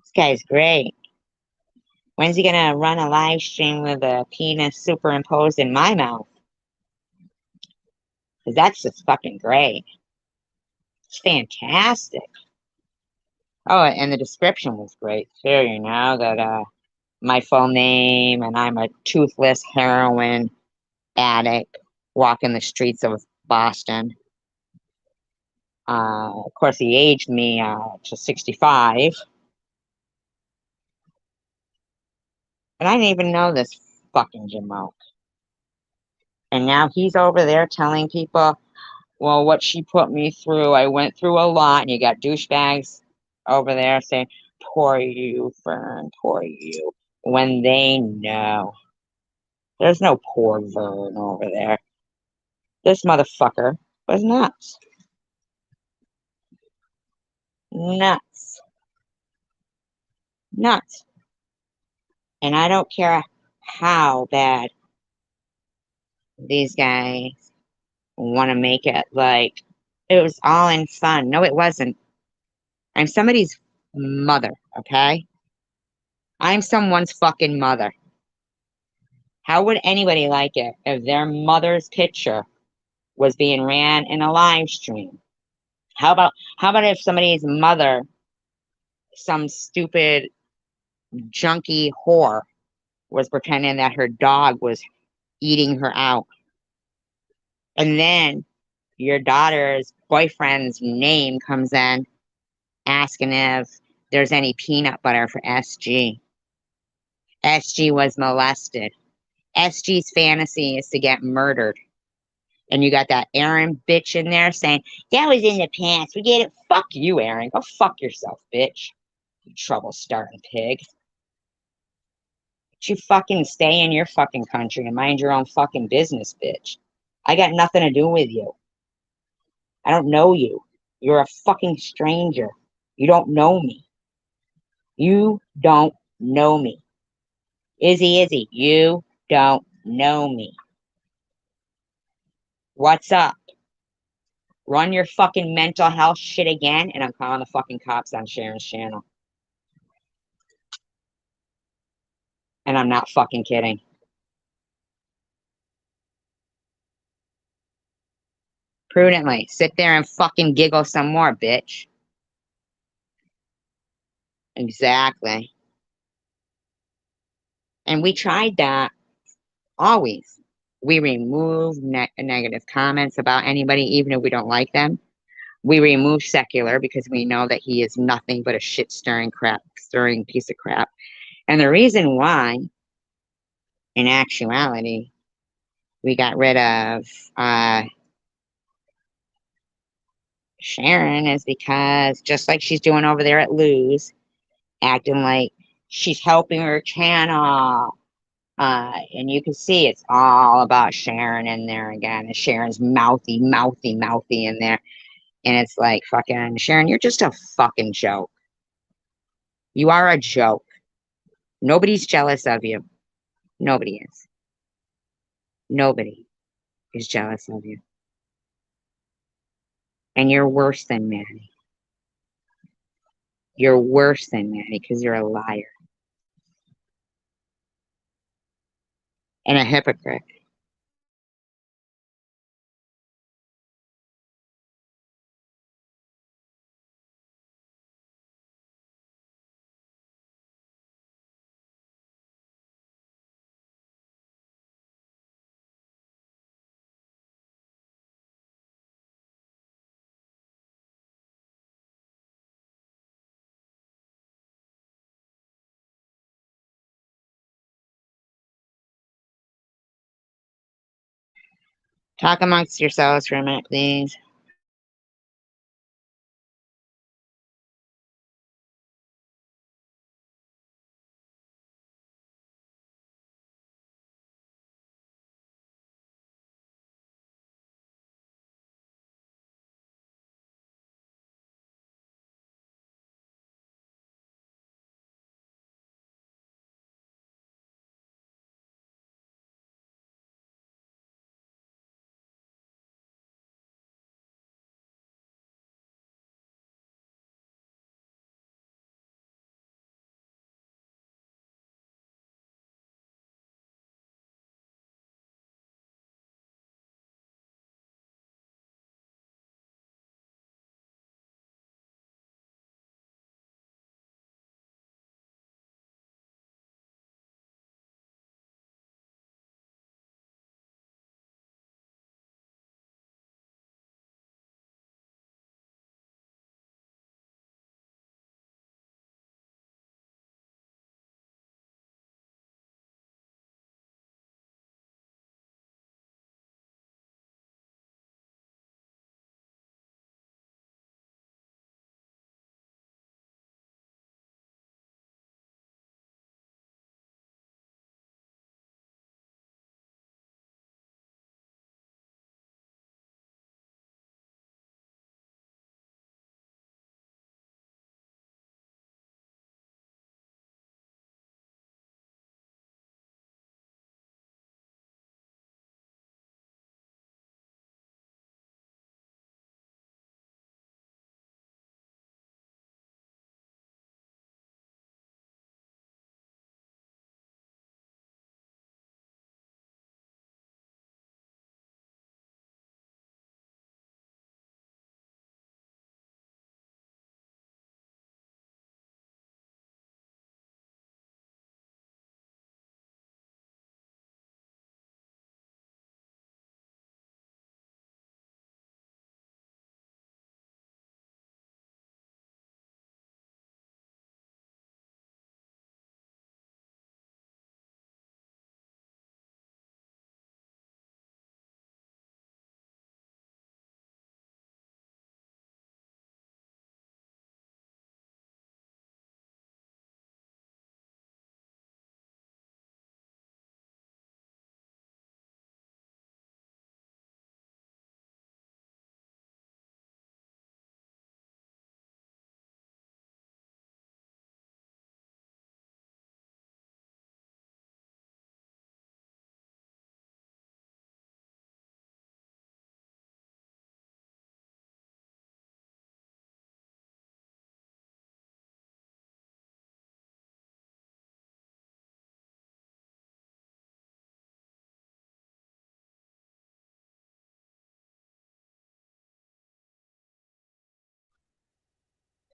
This guy's great. When's he gonna run a live stream with a penis superimposed in my mouth? Because that's just fucking great. It's fantastic. Oh, and the description was great too, you know, that my full name and I'm a toothless heroin addict walking the streets of Boston. Of course, he aged me to 65. And I didn't even know this fucking Jamoke. And now he's over there telling people, well, what she put me through, I went through a lot. And you got douchebags over there saying, poor you, Fern, poor you. When they know. There's no poor Vern over there. This motherfucker was nuts. Nuts. Nuts. And I don't care how bad these guys want to make it like it was all in fun. No, it wasn't. I'm somebody's mother, okay? I'm someone's fucking mother. How would anybody like it if their mother's picture was being ran in a live stream? How about if somebody's mother, some stupid junkie whore, was pretending that her dog was eating her out? And then your daughter's boyfriend's name comes in asking if there's any peanut butter for SG. SG was molested. SG's fantasy is to get murdered. And you got that Aaron bitch in there saying, that was in the past. We get it. Fuck you, Aaron. Go fuck yourself, bitch. You trouble starting pig. But you fucking stay in your fucking country and mind your own fucking business, bitch. I got nothing to do with you. I don't know you. You're a fucking stranger. You don't know me. You don't know me. Izzy, you don't know me. What's up? Run your fucking mental health shit again, and I'm calling the fucking cops on Sharon's channel. And I'm not fucking kidding. Prudently. Sit there and fucking giggle some more, bitch. Exactly. And we tried that always. We remove negative comments about anybody, even if we don't like them. We remove secular because we know that he is nothing but a shit stirring piece of crap. And the reason why, in actuality, we got rid of Sharon is because just like she's doing over there at Lou's, acting like she's helping her channel. And you can see it's all about Sharon in there again. And Sharon's mouthy in there. And it's like, fucking Sharon, you're just a fucking joke. You are a joke. Nobody's jealous of you. Nobody is. Nobody is jealous of you. And you're worse than Maddie. You're worse than Maddie because you're a liar and a hypocrite. Talk amongst yourselves for a minute, please.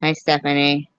Hi, Stephanie.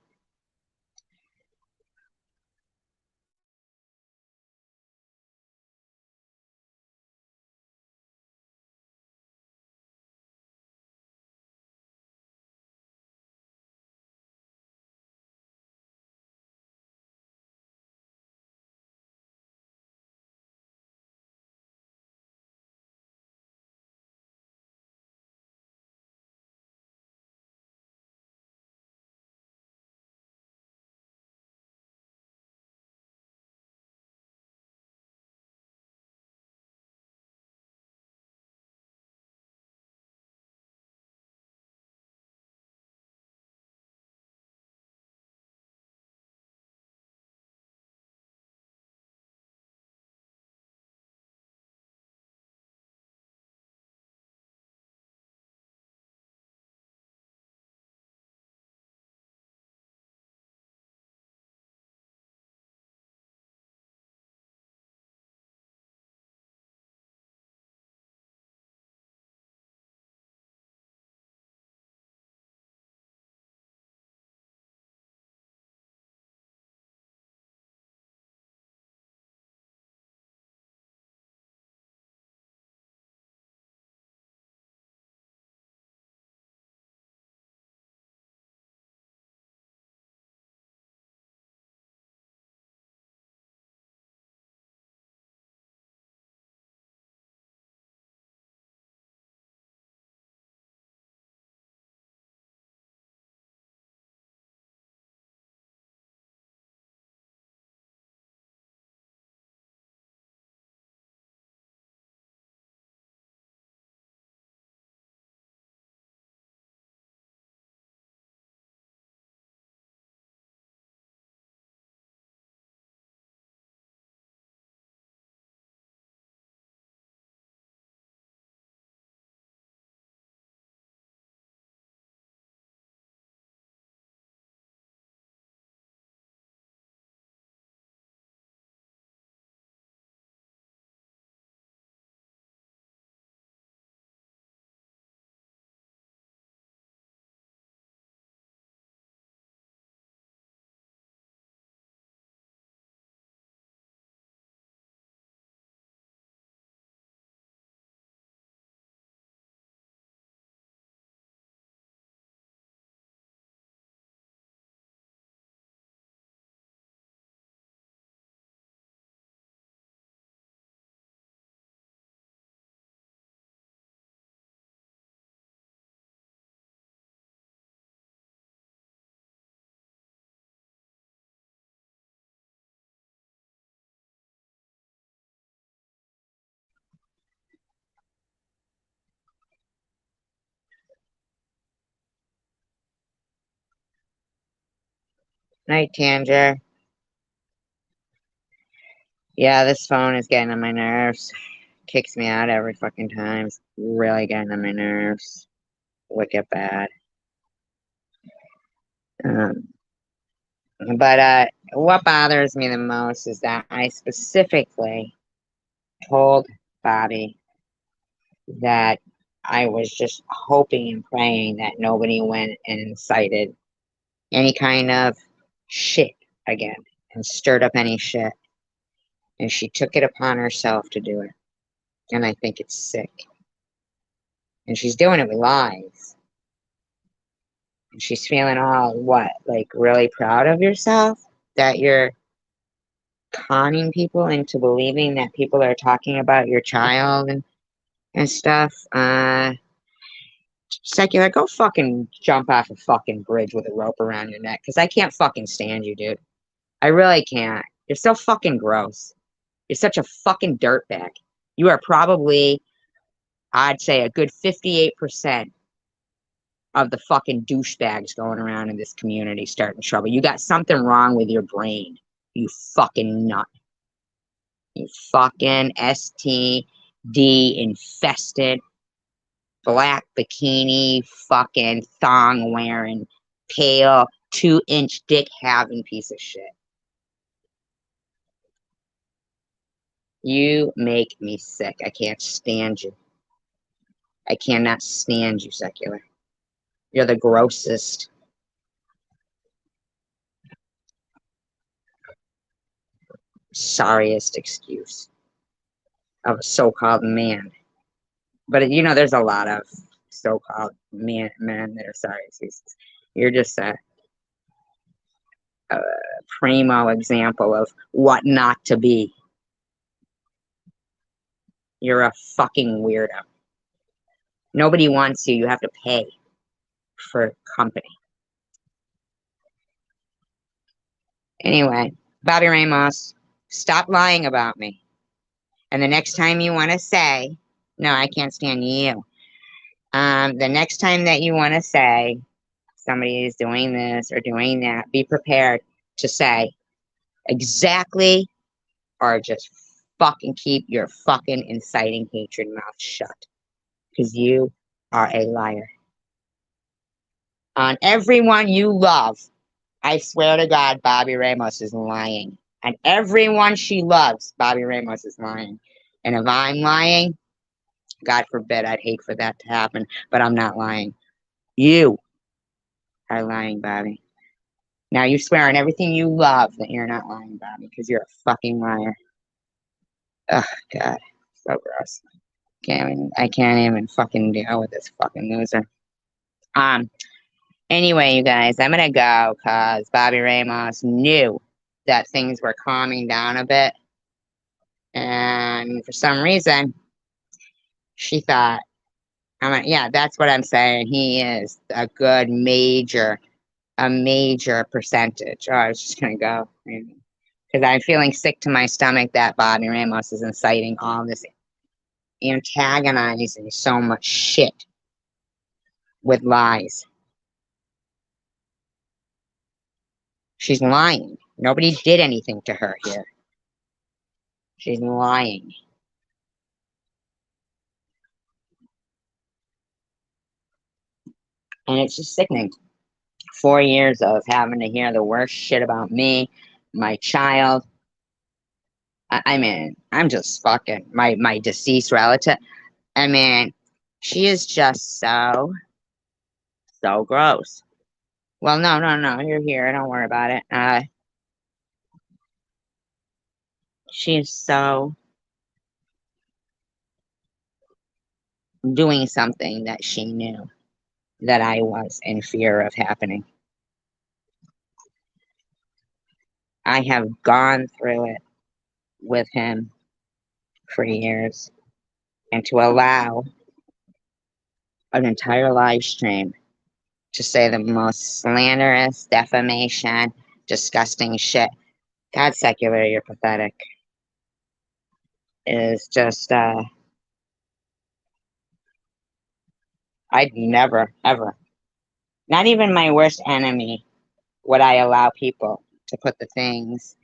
Night, Tanger. Yeah, this phone is getting on my nerves. Kicks me out every fucking time. It's really getting on my nerves. Wicked bad. Um, but what bothers me the most is that I specifically told Bobby that I was just hoping and praying that nobody went and incited any kind of shit again and stirred up any shit. And she took it upon herself to do it. And I think it's sick. And she's doing it with lies. And she's feeling all what? Like really proud of yourself that you're conning people into believing that people are talking about your child and stuff. Secular, go fucking jump off a fucking bridge with a rope around your neck because I can't fucking stand you, dude. I really can't. You're so fucking gross. You're such a fucking dirtbag. You are probably, I'd say, a good 58% of the fucking douchebags going around in this community starting trouble. You got something wrong with your brain. You fucking nut. You fucking STD infested, black bikini, fucking thong wearing, pale, 2-inch dick having piece of shit. You make me sick. I can't stand you. I cannot stand you, Secular. You're the grossest. sorriest excuse of a so-called man. But you know, there's a lot of so-called men that are sorry excuses. You're just a primo example of what not to be. You're a fucking weirdo. Nobody wants you. You have to pay for company. Anyway, Bobby Ramos, stop lying about me. And the next time you want to say, no, I can't stand you. The next time that you want to say somebody is doing this or doing that, be prepared to say exactly, or just fucking keep your fucking inciting hatred mouth shut. Because you are a liar. On everyone you love, I swear to God, Bobby Ramos is lying. And everyone she loves, Bobby Ramos is lying. And if I'm lying, God forbid, I'd hate for that to happen, but I'm not lying. You are lying, Bobby. Now you swear on everything you love that you're not lying, Bobby, because you're a fucking liar. Oh, God. So gross. I can't even fucking deal with this fucking loser. Anyway, you guys, I'm gonna go because Bobby Ramos knew that things were calming down a bit. And for some reason, she thought, yeah, that's what I'm saying. He is a good a major percentage. Oh, I was just gonna go because I'm feeling sick to my stomach that Bobby Ramos is inciting all this antagonizing so much shit with lies. She's lying. Nobody did anything to her here. She's lying. And it's just sickening. 4 years of having to hear the worst shit about me, my child. I mean, I'm just fucking my deceased relative. I mean, she is just so gross. Well, no, you're here. Don't worry about it. She's so doing something that she knew that I was in fear of happening. I have gone through it with him for years, and to allow an entire live stream to say the most slanderous, defamation, disgusting shit. God, secular, you're pathetic. Is just, I'd never, ever, not even my worst enemy, would I allow people to put the things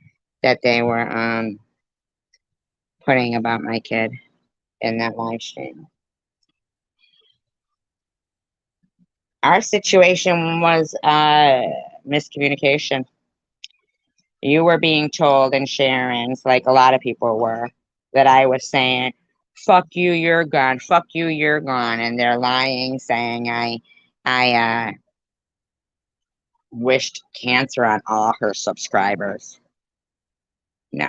that they were putting about my kid in that live stream. Our situation was miscommunication. You were being told in Sharon's, like a lot of people were, that I was saying, fuck you, you're gone. Fuck you, you're gone. And they're lying, saying I wished cancer on all her subscribers. No,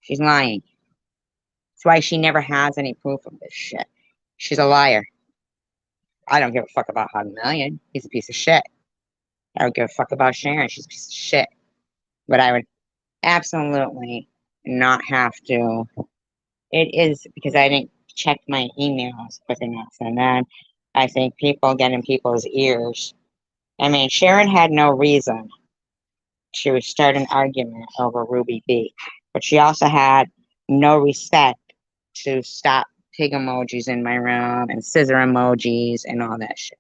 she's lying. That's why she never has any proof of this shit. She's a liar. I don't give a fuck about Hot Million. He's a piece of shit. I don't give a fuck about Sharon. She's a piece of shit. But I would absolutely not have to. It is because I didn't check my emails quick enough. And then I think people get in people's ears. I mean, Sharon had no reason to start an argument over Ruby B, but she also had no respect to stop pig emojis in my room and scissor emojis and all that shit.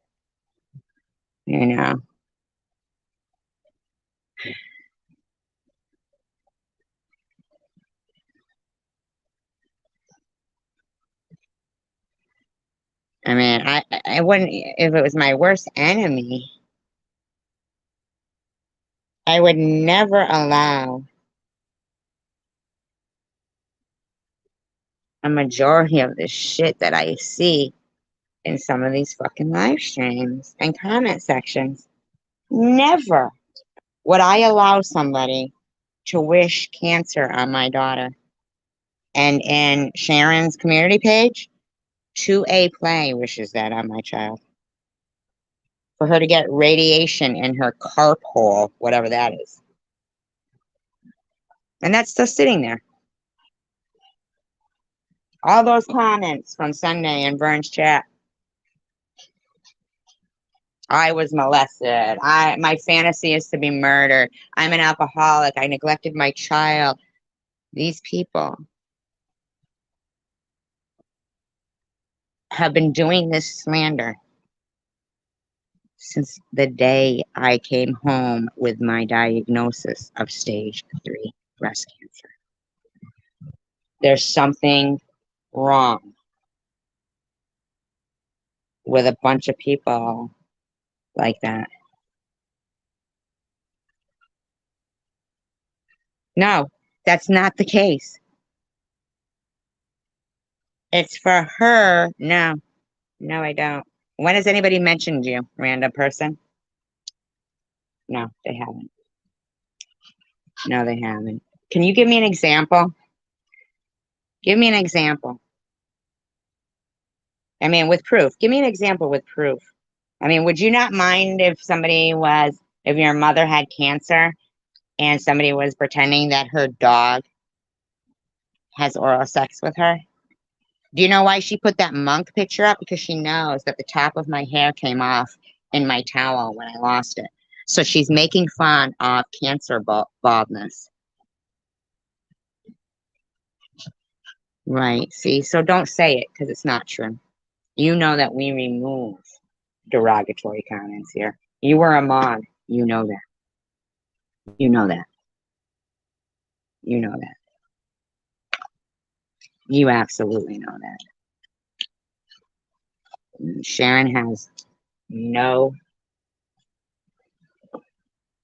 You know? I mean, I wouldn't, if it was my worst enemy, I would never allow a majority of the shit that I see in some of these fucking live streams and comment sections. Never would I allow somebody to wish cancer on my daughter. And in Sharon's community page, 2A Play wishes that on my child. For her to get radiation in her carp hole, whatever that is. And that's still sitting there. All those comments from Sunday in Vern's chat. I was molested. My fantasy is to be murdered. I'm an alcoholic. I neglected my child. These people have been doing this slander since the day I came home with my diagnosis of stage 3 breast cancer. There's something wrong with a bunch of people like that. No, that's not the case. It's for her. No, I don't. When has anybody mentioned you, random person? No, they haven't. No, they haven't. Can you give me an example? Give me an example. I mean, with proof. Give me an example with proof. I mean, would you not mind if if your mother had cancer and somebody was pretending that her dog has oral sex with her? Do you know why she put that monk picture up? Because she knows that the top of my hair came off in my towel when I lost it. So she's making fun of cancer baldness. Right. See, so don't say it because it's not true. You know that we remove derogatory comments here. You were a mod. You know that. You know that. You know that. You absolutely know that. Sharon has no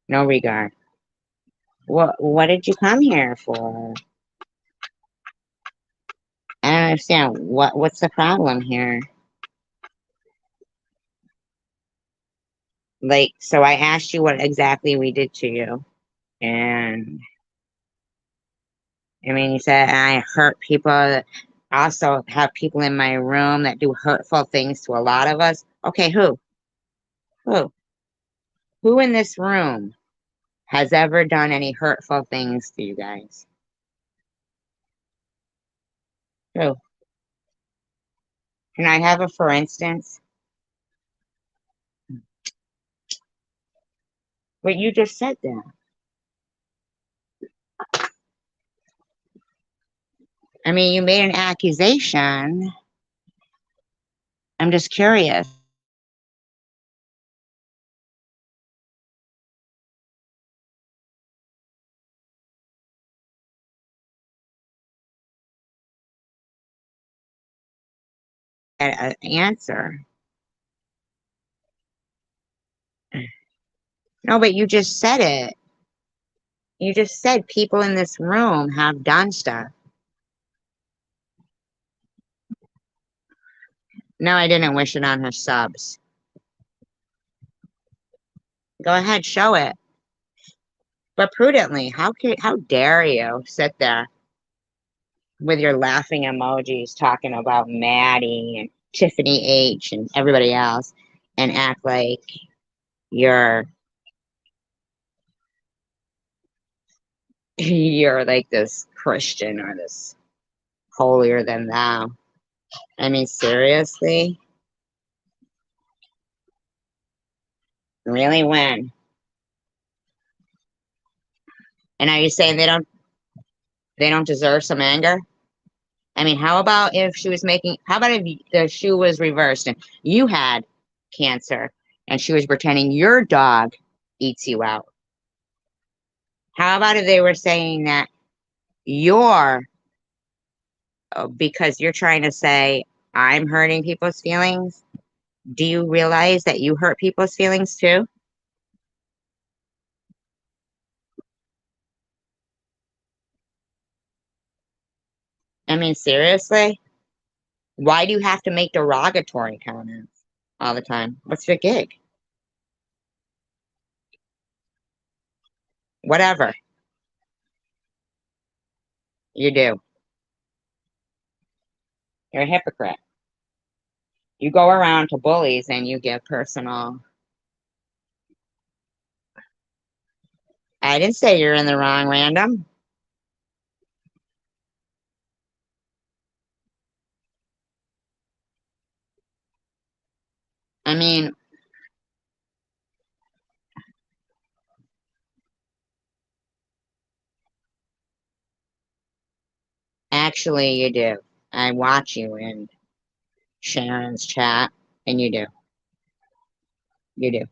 regard. What did you come here for? I don't understand. What's the problem here? Like, so I asked you what exactly we did to you. And I mean, you said I hurt people. I also have people in my room that do hurtful things to a lot of us. Okay, who? Who? Who in this room has ever done any hurtful things to you guys? Who? Can I have a for instance? But you just said that. I mean, you made an accusation. I'm just curious. An answer. No, but you just said it. You just said people in this room have done stuff. No, I didn't wish it on her subs. Go ahead, show it. But prudently. How dare you sit there with your laughing emojis talking about Maddie and Tiffany H and everybody else and act like you're like this Christian or this holier than thou. I mean, seriously? Really, when? And are you saying they don't deserve some anger? I mean, how about if the shoe was reversed and you had cancer and she was pretending your dog eats you out? How about if they were saying that because you're trying to say, I'm hurting people's feelings? Do you realize that you hurt people's feelings too? I mean, seriously? Why do you have to make derogatory comments all the time? What's your gig? Whatever. You do. You're a hypocrite. You go around to bullies and you give personal. I didn't say you're in the wrong, random. I mean, actually, you do. I watch you in Sharon's chat, and you do. You do.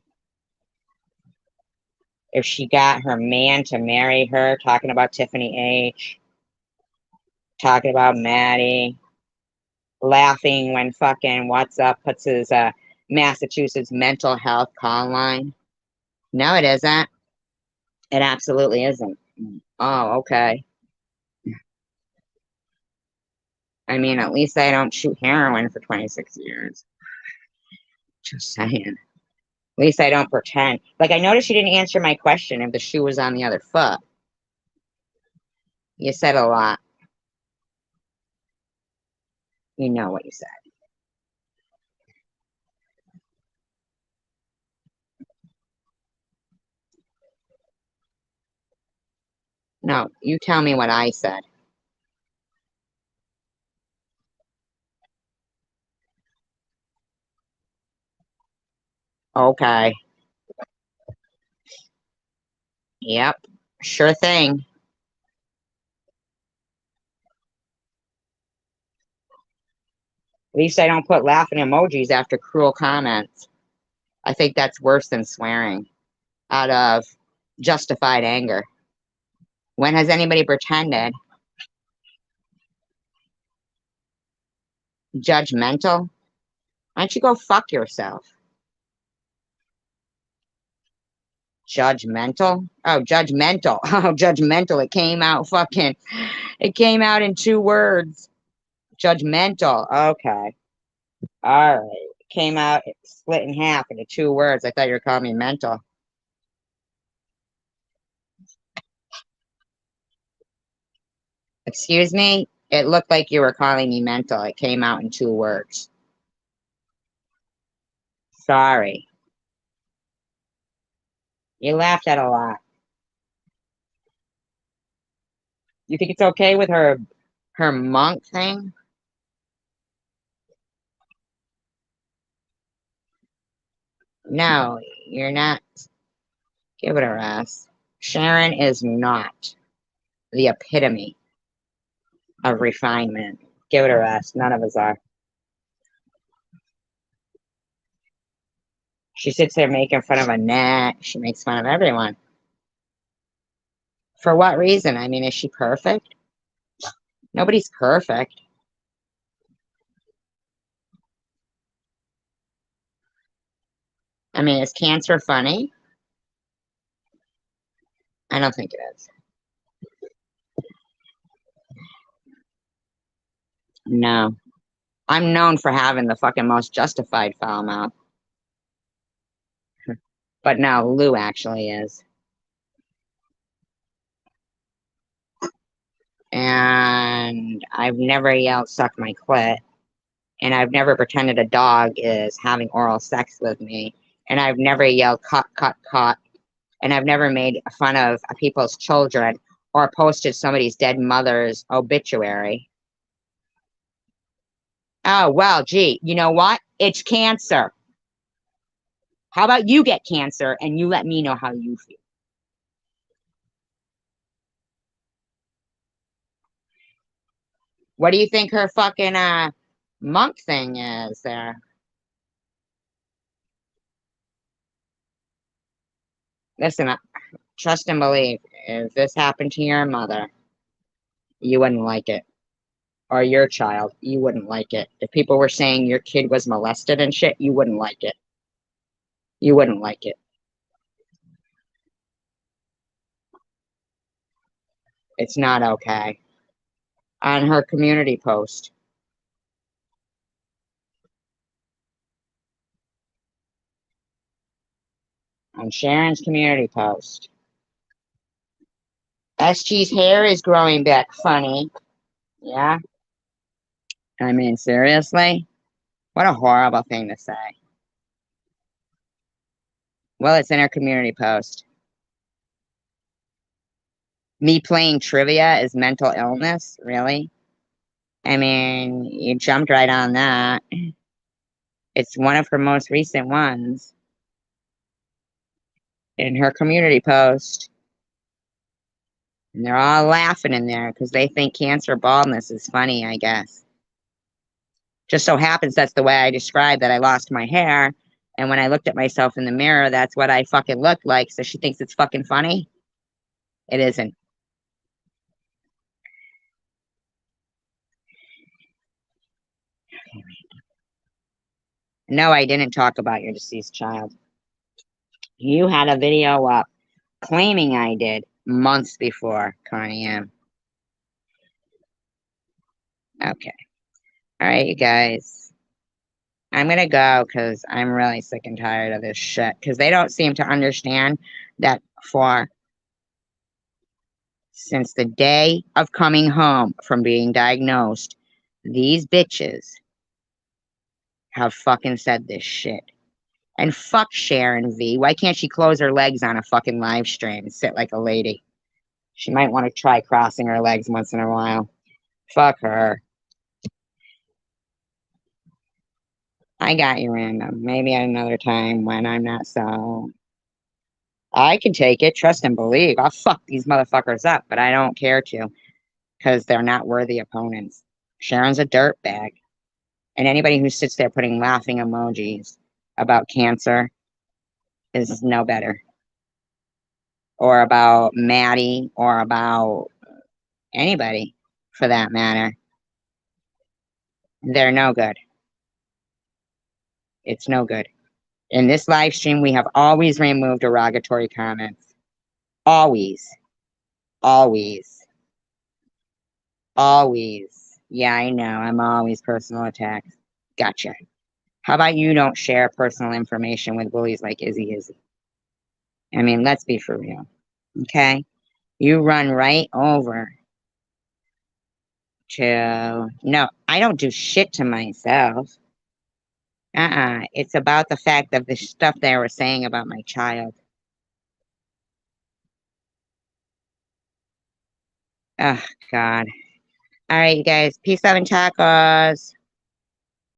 If she got her man to marry her, talking about Tiffany H., talking about Maddie, laughing when fucking What's Up puts his Massachusetts mental health call line. No, it isn't. It absolutely isn't. Oh, okay. I mean, at least I don't shoot heroin for 26 years. Just saying. At least I don't pretend. Like, I noticed you didn't answer my question if the shoe was on the other foot. You said a lot. You know what you said. No, you tell me what I said. Okay. Yep. Sure thing. At least I don't put laughing emojis after cruel comments. I think that's worse than swearing out of justified anger. When has anybody pretended? Judgmental? Why don't you go fuck yourself? Judgmental? Oh, judgmental. Oh, judgmental. It came out in 2 words. Judgmental. Okay. All right. It came out split in half into 2 words. I thought you were calling me mental. Excuse me? It looked like you were calling me mental. It came out in 2 words. Sorry. You laughed at a lot. You think it's okay with her monk thing? No, you're not. Give it a rest. Sharon is not the epitome of refinement. Give it a rest. None of us are. She sits there making fun of Annette. She makes fun of everyone. For what reason? I mean, is she perfect? Nobody's perfect. I mean, is cancer funny? I don't think it is. No. I'm known for having the fucking most justified foul mouth. But no, Lou actually is. And I've never yelled, suck my clit. And I've never pretended a dog is having oral sex with me. And I've never yelled, cut, cut, cut. And I've never made fun of people's children or posted somebody's dead mother's obituary. Oh, well, gee, you know what? It's cancer. How about you get cancer and you let me know how you feel? What do you think her fucking monk thing is there? Listen, trust and believe. If this happened to your mother, you wouldn't like it. Or your child, you wouldn't like it. If people were saying your kid was molested and shit, you wouldn't like it. You wouldn't like it. It's not okay. On her community post, on Sharon's community post, SG's hair is growing back funny. Yeah. I mean, seriously? What a horrible thing to say. Well, it's in our community post. Me playing trivia is mental illness? Really? I mean, you jumped right on that. It's one of her most recent ones in her community post. And they're all laughing in there because they think cancer baldness is funny, I guess. Just so happens that's the way I described that I lost my hair. And when I looked at myself in the mirror, that's what I fucking looked like. So she thinks it's fucking funny. It isn't. No, I didn't talk about your deceased child. You had a video up claiming I did months before, Connie M. Okay. All right, you guys. I'm going to go because I'm really sick and tired of this shit. Because they don't seem to understand that since the day of coming home from being diagnosed, these bitches have fucking said this shit. And fuck Sharon V. Why can't she close her legs on a fucking live stream and sit like a lady? She might want to try crossing her legs once in a while. Fuck her. I got you, random. Maybe at another time when I'm not so. I can take it, trust and believe. I'll fuck these motherfuckers up, but I don't care to because they're not worthy opponents. Sharon's a dirtbag. And anybody who sits there putting laughing emojis about cancer is no better. Or about Maddie, or about anybody for that matter. They're no good. It's no good. In this live stream, we have always removed derogatory comments. Always. Always. Always. Yeah, I know. I'm always personal attacks. Gotcha. How about you don't share personal information with bullies like Izzy Izzy? I mean, let's be for real. Okay? You run right over to. No, I don't do shit to myself. It's about the fact of the stuff they were saying about my child. Oh, God. All right, you guys. Peace, love, and tacos.